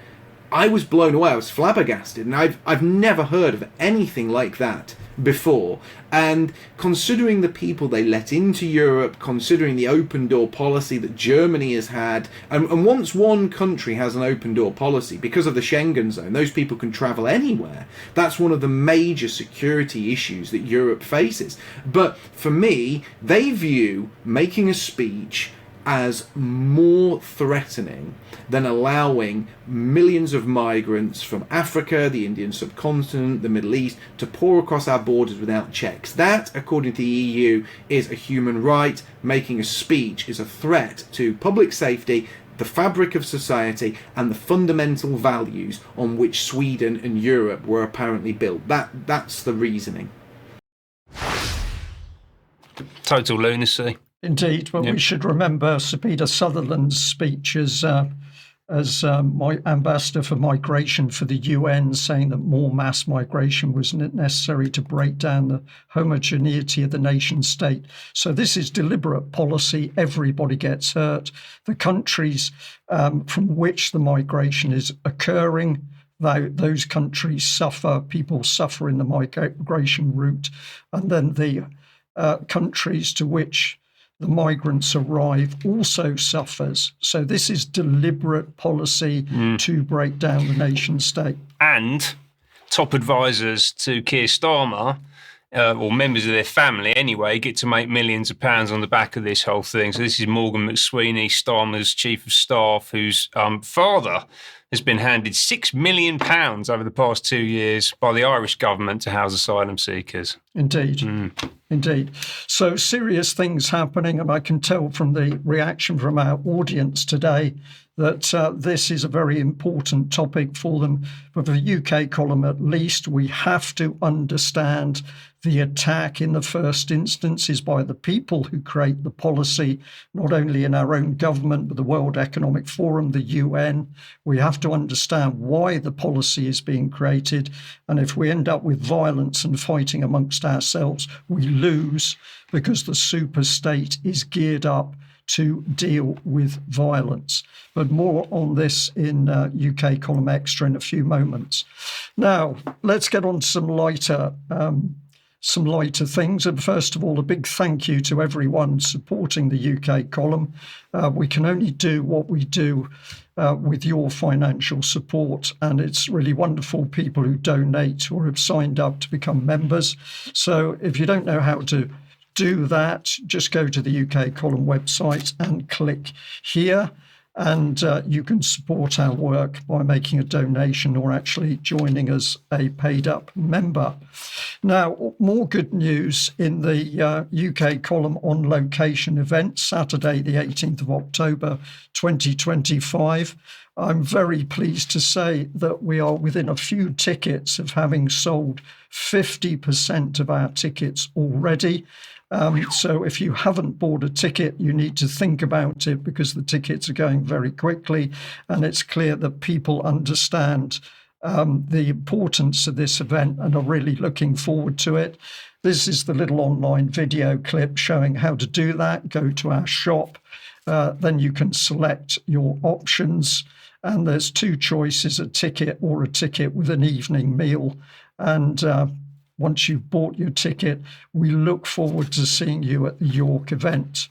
I was blown away. I was flabbergasted, and I've never heard of anything like that before. And considering the people they let into Europe, considering the open door policy that Germany has had, and once one country has an open door policy, because of the Schengen zone, those people can travel anywhere. That's one of the major security issues that Europe faces. But for me, they view making a speech as more threatening than allowing millions of migrants from Africa, the Indian subcontinent, the Middle East, to pour across our borders without checks. That, according to the EU, is a human right. Making a speech is a threat to public safety, the fabric of society, and the fundamental values on which Sweden and Europe were apparently built. That's the reasoning. Total lunacy. Indeed, but we should remember Sir Peter Sutherland's speech as my ambassador for migration for the UN, saying that more mass migration was necessary to break down the homogeneity of the nation state. So this is deliberate policy. Everybody gets hurt. The countries from which the migration is occurring, those countries suffer. People suffer in the migration route, and then the countries to which the migrants arrive also suffers. So this is deliberate policy to break down the nation state. And top advisors to Keir Starmer, or members of their family anyway, get to make millions of pounds on the back of this whole thing. So this is Morgan McSweeney, Starmer's chief of staff, whose father has been handed £6 million over the past 2 years by the Irish government to house asylum seekers. Indeed. Indeed. So serious things happening, and I can tell from the reaction from our audience today that this is a very important topic for them. For the UK column at least, we have to understand the attack in the first instance is by the people who create the policy, not only in our own government, but the World Economic Forum, the UN. We have to understand why the policy is being created. And if we end up with violence and fighting amongst ourselves, we lose, because the super state is geared up to deal with violence. But more on this in UK Column Extra in a few moments. Now, let's get on to some lighter things. And first of all, a big thank you to everyone supporting the UK column. We can only do what we do with your financial support, and it's really wonderful people who donate or have signed up to become members. So if you don't know how to do that, just go to the UK column website and click here. And you can support our work by making a donation or actually joining as a paid-up member. Now, more good news in the UK column on location event, Saturday, the 18th of October, 2025. I'm very pleased to say that we are within a few tickets of having sold 50% of our tickets already. So if you haven't bought a ticket, you need to think about it, because the tickets are going very quickly, and it's clear that people understand the importance of this event and are really looking forward to it. This is the little online video clip showing how to do that. Go to our shop, then you can select your options, and there's two choices, a ticket or a ticket with an evening meal. And once you've bought your ticket, we look forward to seeing you at the York event.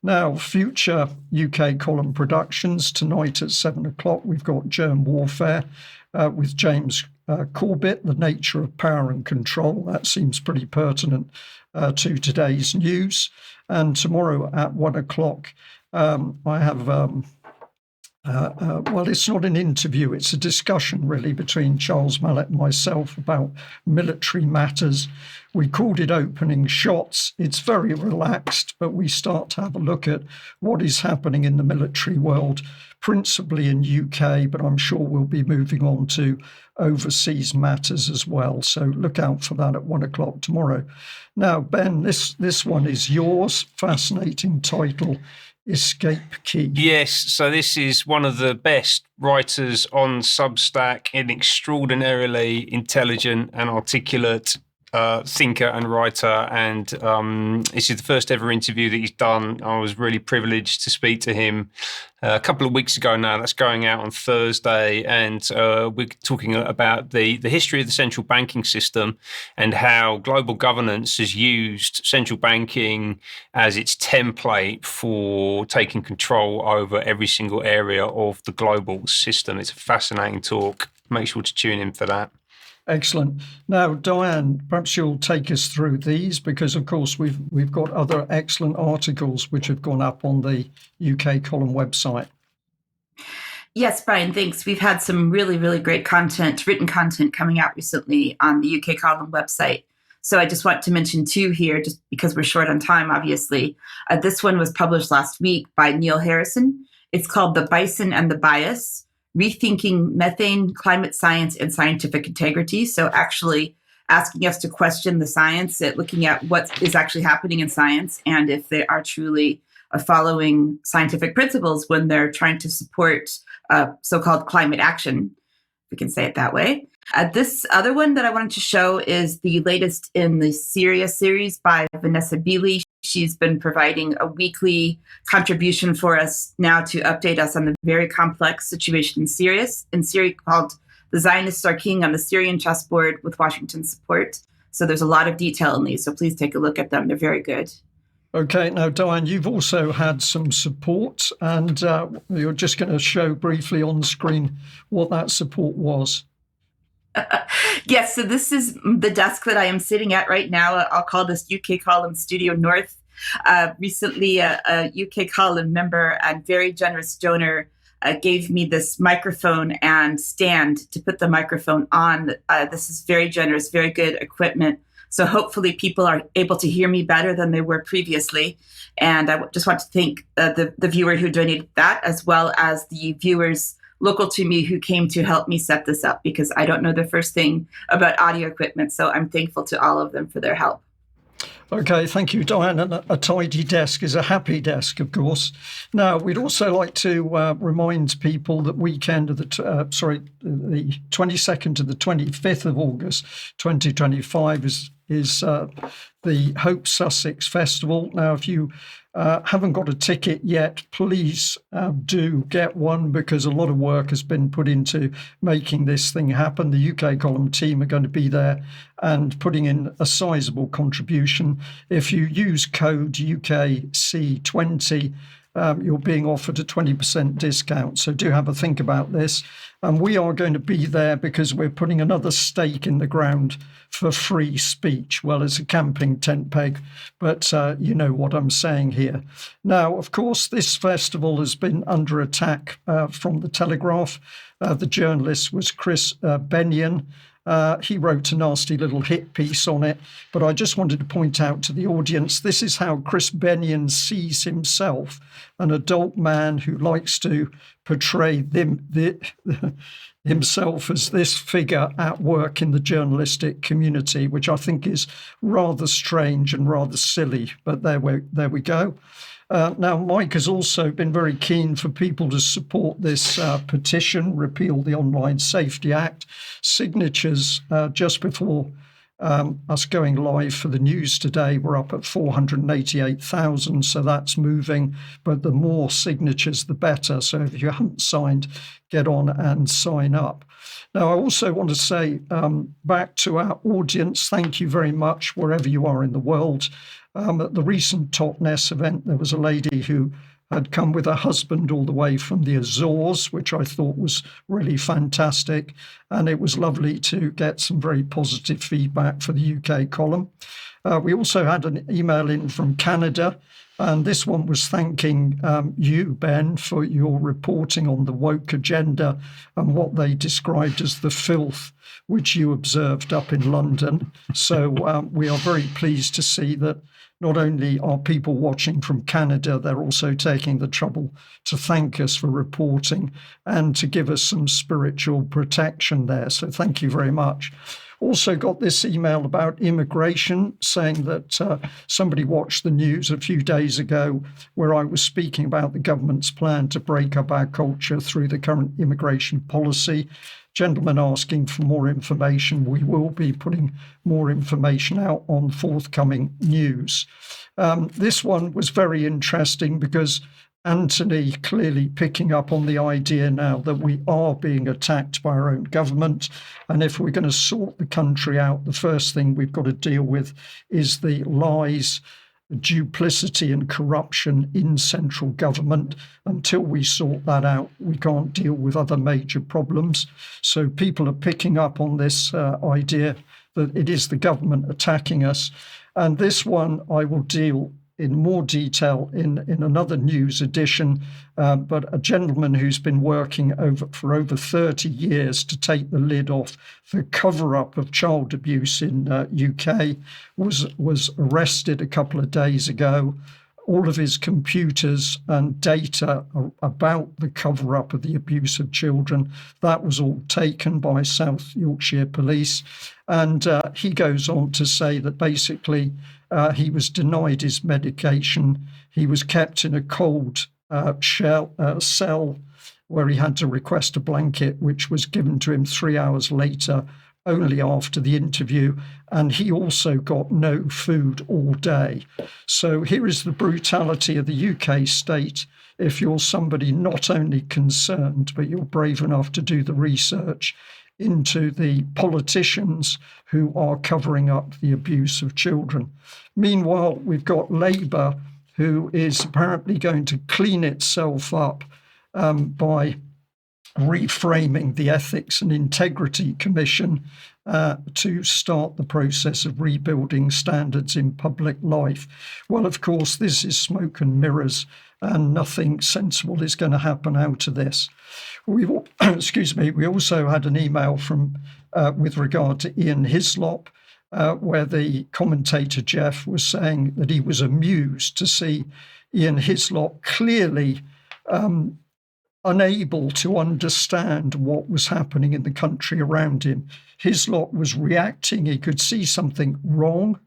Now, future UK column productions. Tonight at 7:00, we've got Germ Warfare with James Corbett, The Nature of Power and Control. That seems pretty pertinent to today's news. And tomorrow at 1:00, I have... well, it's not an interview, it's a discussion really between Charles Mallet and myself about military matters. We called it Opening Shots. It's very relaxed, but we start to have a look at what is happening in the military world, principally in UK, but I'm sure we'll be moving on to overseas matters as well. So look out for that at 1:00 tomorrow. Now, Ben, this one is yours. Fascinating title. Escape Key. Yes, so this is one of the best writers on Substack, an extraordinarily intelligent and articulate thinker and writer, and this is the first ever interview that he's done. I was really privileged to speak to him a couple of weeks ago now. That's going out on Thursday, and we're talking about the history of the central banking system and how global governance has used central banking as its template for taking control over every single area of the global system. It's a fascinating talk. Make sure to tune in for that. Excellent. Now, Diane, perhaps you'll take us through these, because, of course, we've got other excellent articles which have gone up on the UK column website. Yes, Brian, thanks. We've had some really, really great content, written content coming out recently on the UK column website. So I just want to mention two here, just because we're short on time, obviously. This one was published last week by Neil Harrison. It's called The Bison and the Bias: Rethinking Methane, Climate Science, and Scientific Integrity. So actually asking us to question the science, looking at what is actually happening in science, and if they are truly following scientific principles when they're trying to support so-called climate action, if we can say it that way. This other one that I wanted to show is the latest in the Syria series by Vanessa Beeley. She's been providing a weekly contribution for us now to update us on the very complex situation in Syria, called The Zionists Are King on the Syrian Chessboard with Washington's Support. So there's a lot of detail in these, so please take a look at them. They're very good. Okay, now, Diane, you've also had some support, and you're just going to show briefly on the screen what that support was. Yes, so this is the desk that I am sitting at right now. I'll call this UK Column Studio North. Recently, a UK Column member and very generous donor gave me this microphone and stand to put the microphone on. This is very generous, very good equipment. So hopefully people are able to hear me better than they were previously. And I just want to thank the viewer who donated that, as well as the viewers local to me who came to help me set this up, because I don't know the first thing about audio equipment. So I'm thankful to all of them for their help. Okay, thank you, Diane. And a tidy desk is a happy desk, of course. Now, we'd also like to remind people that weekend of the 22nd to the 25th of August 2025 is the Hope Sussex Festival. Now, if you haven't got a ticket yet, please do get one, because a lot of work has been put into making this thing happen. The UK column team are going to be there and putting in a sizable contribution. If you use code UKC20, you're being offered a 20% discount. So do have a think about this. And we are going to be there because we're putting another stake in the ground for free speech. Well, it's a camping tent peg, but you know what I'm saying here. Now, of course, this festival has been under attack from the Telegraph. The journalist was Chris Benyon. He wrote a nasty little hit piece on it, but I just wanted to point out to the audience, this is how Chris Benyon sees himself, an adult man who likes to portray himself as this figure at work in the journalistic community, which I think is rather strange and rather silly, but there we go. Now, Mike has also been very keen for people to support this petition, Repeal the Online Safety Act. Signatures just before us going live for the news today, we're up at 488,000, so that's moving. But the more signatures, the better. So if you haven't signed, get on and sign up. Now, I also want to say back to our audience, thank you very much, wherever you are in the world. At the recent Totnes event, there was a lady who had come with her husband all the way from the Azores, which I thought was really fantastic. And it was lovely to get some very positive feedback for the UK column. We also had an email in from Canada, and this one was thanking you, Ben, for your reporting on the woke agenda and what they described as the filth which you observed up in London. So we are very pleased to see that not only are people watching from Canada, they're also taking the trouble to thank us for reporting and to give us some spiritual protection there. So thank you very much. Also got this email about immigration, saying that somebody watched the news a few days ago where I was speaking about the government's plan to break up our culture through the current immigration policy. Gentlemen asking for more information. We will be putting more information out on forthcoming news. This one was very interesting because Anthony clearly picking up on the idea now that we are being attacked by our own government. And if we're going to sort the country out, the first thing we've got to deal with is the lies, duplicity and corruption in central government. Until we sort that out, we can't deal with other major problems. So people are picking up on this idea that it is the government attacking us. And this one I will deal in more detail in another news edition, but a gentleman who's been working for over 30 years to take the lid off the cover-up of child abuse in UK was arrested a couple of days ago. All of his computers and data about the cover-up of the abuse of children, that was all taken by South Yorkshire Police. And he goes on to say that basically he was denied his medication. He was kept in a cold cell where he had to request a blanket, which was given to him 3 hours later, only after the interview. And he also got no food all day. So here is the brutality of the UK state. If you're somebody not only concerned, but you're brave enough to do the research into the politicians who are covering up the abuse of children. Meanwhile, we've got Labour, who is apparently going to clean itself up by reframing the Ethics and Integrity Commission to start the process of rebuilding standards in public life. Well, of course, this is smoke and mirrors, and nothing sensible is going to happen out of this. We also had an email from with regard to Ian Hislop, where the commentator Jeff was saying that he was amused to see Ian Hislop clearly unable to understand what was happening in the country around him. Hislop was reacting. He could see something wrong,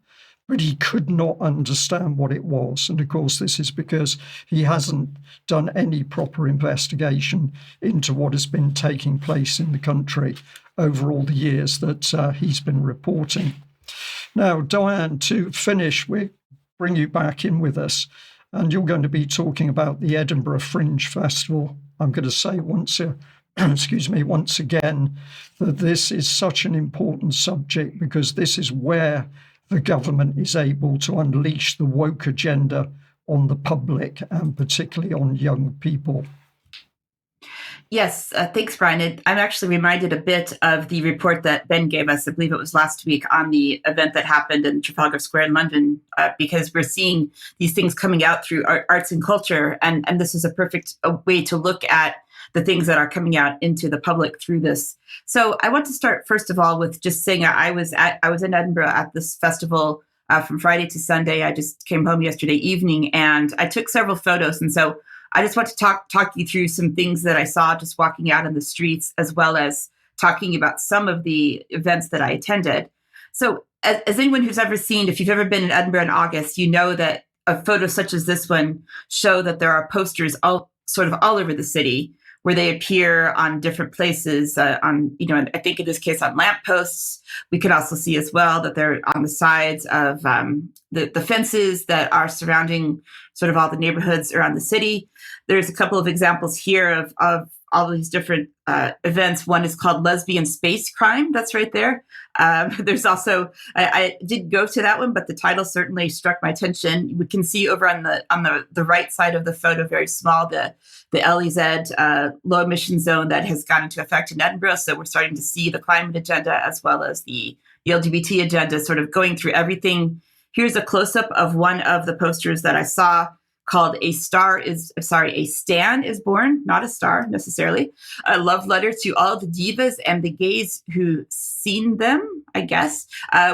but he could not understand what it was. And of course, this is because he hasn't done any proper investigation into what has been taking place in the country over all the years that he's been reporting. Now, Diane, to finish, we bring you back in with us, and you're going to be talking about the Edinburgh Fringe Festival. I'm going to say once again, that this is such an important subject because this is where the government is able to unleash the woke agenda on the public and particularly on young people? Yes, thanks, Brian. I'm actually reminded a bit of the report that Ben gave us, I believe it was last week, on the event that happened in Trafalgar Square in London, because we're seeing these things coming out through arts and culture. And this is a perfect way to look at the things that are coming out into the public through this. So I want to start, first of all, with just saying I was in Edinburgh at this festival from Friday to Sunday. I just came home yesterday evening and I took several photos. And so I just want to talk you through some things that I saw just walking out in the streets, as well as talking about some of the events that I attended. So as anyone who's ever seen, if you've ever been in Edinburgh in August, you know that a photo such as this one show that there are posters all over the city where they appear on different places, I think in this case on lampposts. We could also see as well that they're on the sides of the fences that are surrounding sort of all the neighborhoods around the city. There's a couple of examples here of all these different events. One is called Lesbian Space Crime. That's right there. There's also, I didn't go to that one, but the title certainly struck my attention. We can see over on the right side of the photo, very small, the LEZ low emission zone that has gone into effect in Edinburgh. So we're starting to see the climate agenda as well as the LGBT agenda sort of going through everything. Here's a close-up of one of the posters that I saw called A Stan is Born, not a star necessarily, a love letter to all the divas and the gays who seen them, I guess,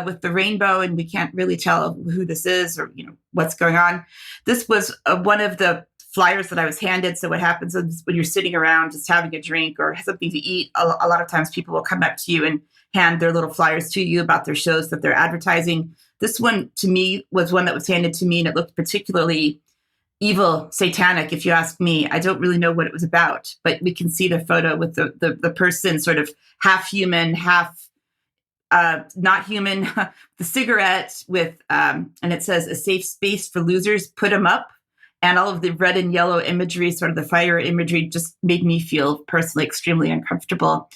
with the rainbow, and we can't really tell who this is or what's going on. This was one of the flyers that I was handed. So what happens is when you're sitting around just having a drink or something to eat, a lot of times people will come up to you and hand their little flyers to you about their shows that they're advertising. This one to me was one that was handed to me, and it looked particularly evil, satanic, if you ask me. I don't really know what it was about, but we can see the photo with the person sort of half human, half not human, the cigarette with, and it says a safe space for losers, put them up. And all of the red and yellow imagery, sort of the fire imagery, just made me feel personally extremely uncomfortable.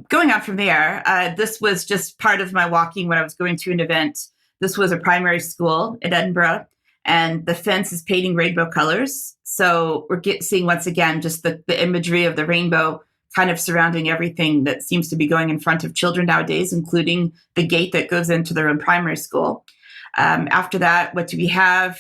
Going on from there, this was just part of my walking when I was going to an event. This was a primary school in Edinburgh, and the fence is painting rainbow colors. So we're seeing once again just the imagery of the rainbow kind of surrounding everything that seems to be going in front of children nowadays, including the gate that goes into their own primary school. After that, what do we have?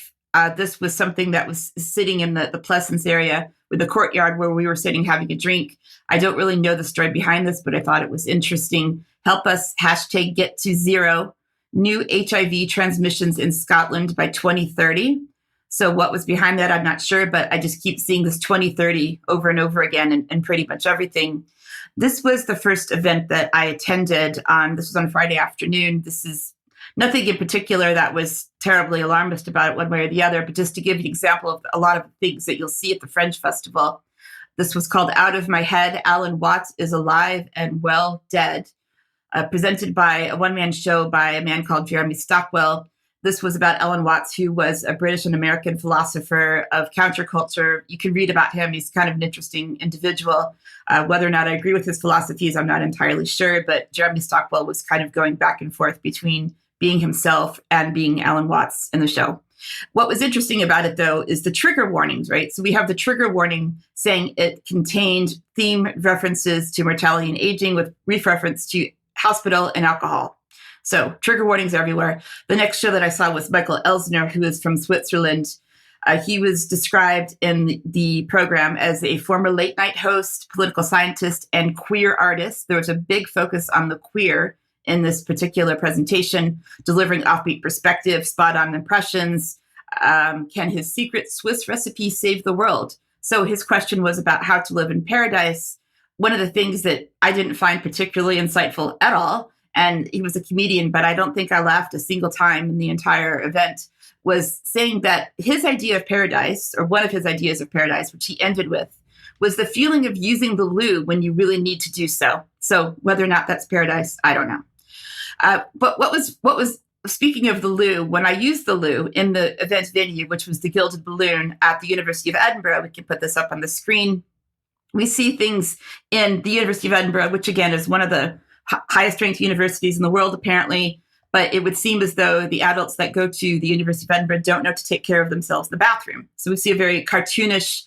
This was something that was sitting in the Pleasance area with the courtyard where we were sitting having a drink. I don't really know the story behind this, but I thought it was interesting. Help us, #GetToZero. New HIV transmissions in Scotland by 2030. So what was behind that, I'm not sure, but I just keep seeing this 2030 over and over again in pretty much everything. This was the first event that I attended this was on Friday afternoon. This is nothing in particular that was terribly alarmist about it one way or the other, but just to give you an example of a lot of things that you'll see at the Fringe Festival. This was called Out of My Head, Alan Watts is Alive and Well Dead, presented by a one-man show by a man called Jeremy Stockwell. This was about Alan Watts, who was a British and American philosopher of counterculture. You can read about him. He's kind of an interesting individual. Whether or not I agree with his philosophies, I'm not entirely sure, but Jeremy Stockwell was kind of going back and forth between being himself and being Alan Watts in the show. What was interesting about it, though, is the trigger warnings, right? So we have the trigger warning saying it contained theme references to mortality and aging with brief reference to hospital and alcohol. So trigger warnings everywhere. The next show that I saw was Michael Elsner, who is from Switzerland. He was described in the program as a former late night host, political scientist, and queer artist. There was a big focus on the queer in this particular presentation, delivering offbeat perspective, spot-on impressions. Can his secret Swiss recipe save the world? So his question was about how to live in paradise. One of the things that I didn't find particularly insightful at all, and he was a comedian, but I don't think I laughed a single time in the entire event, was saying that his idea of paradise, or one of his ideas of paradise, which he ended with, was the feeling of using the loo when you really need to do so. So whether or not that's paradise, I don't know. But what was speaking of the loo, when I used the loo in the event venue, which was the Gilded Balloon at the University of Edinburgh, we can put this up on the screen. We see things in the University of Edinburgh, which again is one of the highest ranked universities in the world, apparently. But it would seem as though the adults that go to the University of Edinburgh don't know to take care of themselves in the bathroom. So we see a very cartoonish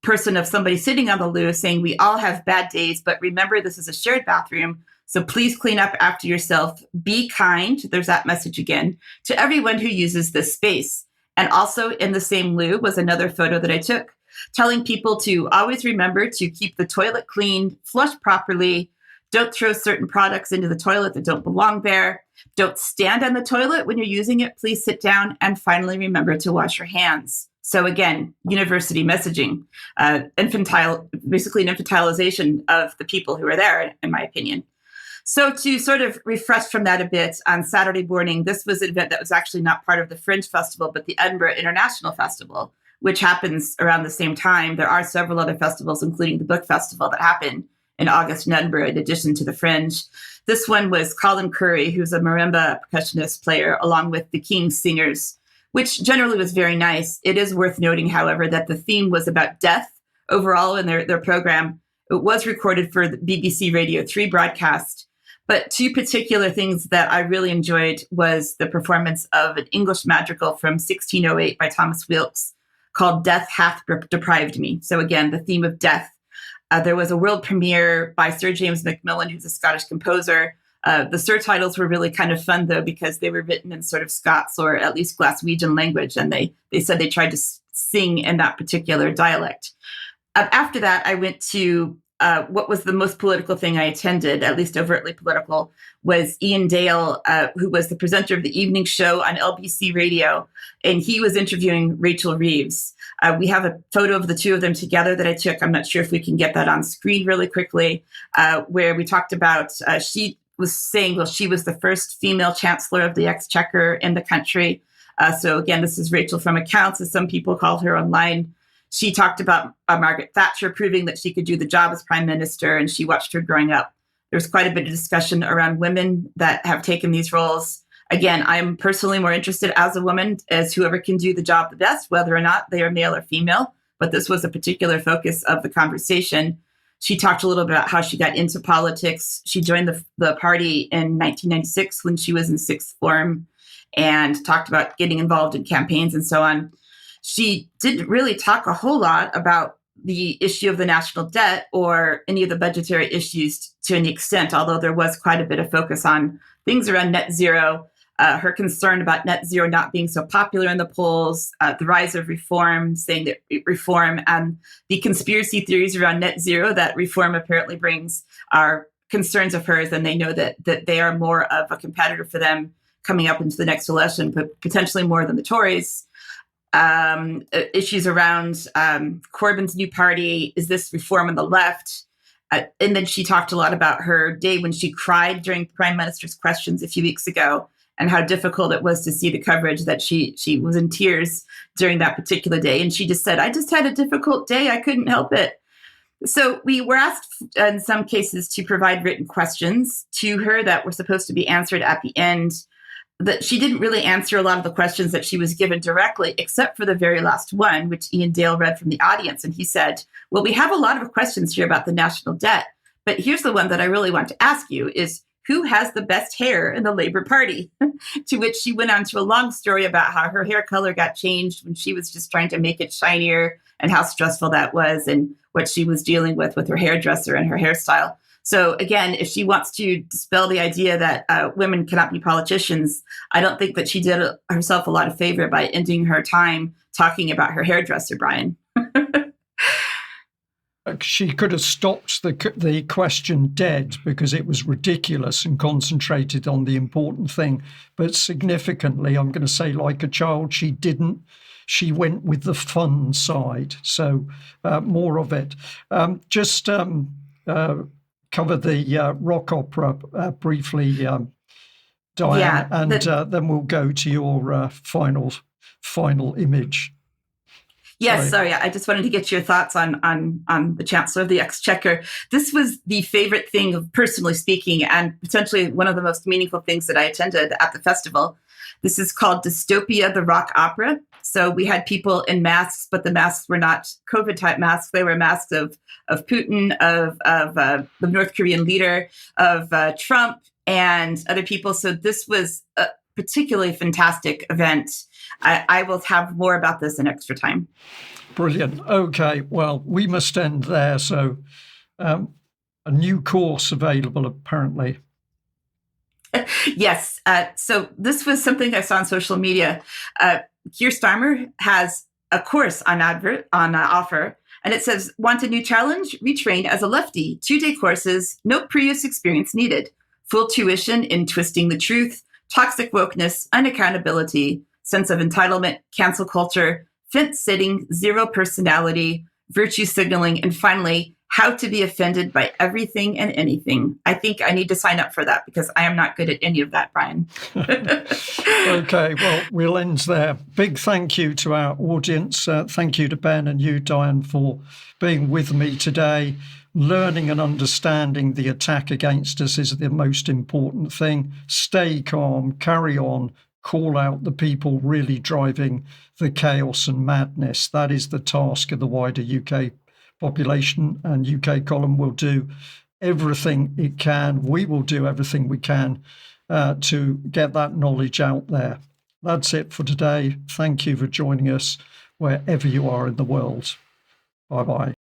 person of somebody sitting on the loo saying, we all have bad days, but remember, this is a shared bathroom. So please clean up after yourself. Be kind. There's that message again to everyone who uses this space. And also in the same loo was another photo that I took telling people to always remember to keep the toilet clean, flush properly. Don't throw certain products into the toilet that don't belong there. Don't stand on the toilet when you're using it. Please sit down. And finally, remember to wash your hands. So again, university messaging, basically an infantilization of the people who are there, in my opinion. So to sort of refresh from that a bit, on Saturday morning, this was an event that was actually not part of the Fringe Festival, but the Edinburgh International Festival, which happens around the same time. There are several other festivals, including the Book Festival, that happen in August in Edinburgh, in addition to the Fringe. This one was Colin Curry, who's a marimba percussionist player, along with the King's Singers, which generally was very nice. It is worth noting, however, that the theme was about death overall in their program. It was recorded for the BBC Radio 3 broadcast. But two particular things that I really enjoyed was the performance of an English madrigal from 1608 by Thomas Wilkes called Death Hath Deprived Me. So again, the theme of death. There was a world premiere by Sir James Macmillan, who's a Scottish composer. The surtitles were really kind of fun, though, because they were written in sort of Scots or at least Glaswegian language, and they said they tried to sing in that particular dialect. After that, I went to what was the most political thing I attended, at least overtly political, was Ian Dale, who was the presenter of the evening show on LBC Radio, and he was interviewing Rachel Reeves. We have a photo of the two of them together that I took. I'm not sure if we can get that on screen really quickly, where we talked about, she was saying, well, she was the first female chancellor of the Exchequer in the country. So again, this is Rachel from Accounts, as some people call her online. She talked about Margaret Thatcher proving that she could do the job as prime minister, and she watched her growing up. There's quite a bit of discussion around women that have taken these roles. Again, I'm personally more interested as a woman as whoever can do the job the best, whether or not they are male or female. But this was a particular focus of the conversation. She talked a little bit about how she got into politics. She joined the party in 1996 when she was in sixth form, and talked about getting involved in campaigns and so on. She didn't really talk a whole lot about the issue of the national debt or any of the budgetary issues to any extent, although there was quite a bit of focus on things around net zero, her concern about net zero not being so popular in the polls, the rise of reform, saying that reform and the conspiracy theories around net zero that reform apparently brings are concerns of hers, and they know that they are more of a competitor for them coming up into the next election, but potentially more than the Tories. Issues around Corbyn's new party. Is this reform on the left? And then she talked a lot about her day when she cried during Prime Minister's questions a few weeks ago, and how difficult it was to see the coverage, that she was in tears during that particular day. And she just said, I just had a difficult day. I couldn't help it. So we were asked in some cases to provide written questions to her that were supposed to be answered at the end. That she didn't really answer a lot of the questions that she was given directly, except for the very last one, which Ian Dale read from the audience. And he said, well, we have a lot of questions here about the national debt, but here's the one that I really want to ask you is, who has the best hair in the Labour Party? To which she went on to a long story about how her hair color got changed when she was just trying to make it shinier, and how stressful that was, and what she was dealing with her hairdresser and her hairstyle. So again, if she wants to dispel the idea that women cannot be politicians, I don't think that she did herself a lot of favor by ending her time talking about her hairdresser, Brian. She could have stopped the question dead because it was ridiculous and concentrated on the important thing. But significantly, I'm going to say, like a child, she didn't. She went with the fun side. So more of it. Just cover the rock opera briefly, Diane, yeah, and then we'll go to your final image. Yes, sorry. I just wanted to get your thoughts on the Chancellor of the Exchequer. This was the favorite thing, personally speaking, and potentially one of the most meaningful things that I attended at the festival. This is called Dystopia, the Rock Opera. So we had people in masks, but the masks were not COVID-type masks. They were masks of Putin, of the North Korean leader, of Trump, and other people. So this was a particularly fantastic event. I will have more about this in extra time. Brilliant. Okay, well, we must end there. So a new course available, apparently. Yes. So this was something I saw on social media. Keir Starmer has a course on offer, and it says, want a new challenge? Retrain as a lefty. 2-day courses, no previous experience needed. Full tuition in twisting the truth, toxic wokeness, unaccountability, sense of entitlement, cancel culture, fence sitting, zero personality, virtue signaling, and finally, how to be offended by everything and anything. I think I need to sign up for that because I am not good at any of that, Brian. Okay, well, we'll end there. Big thank you to our audience. Thank you to Ben and you, Diane, for being with me today. Learning and understanding the attack against us is the most important thing. Stay calm, carry on, call out the people really driving the chaos and madness. That is the task of the wider UK population, and UK Column will do everything it can. We will do everything we can to get that knowledge out there. That's it for today. Thank you for joining us wherever you are in the world. Bye-bye.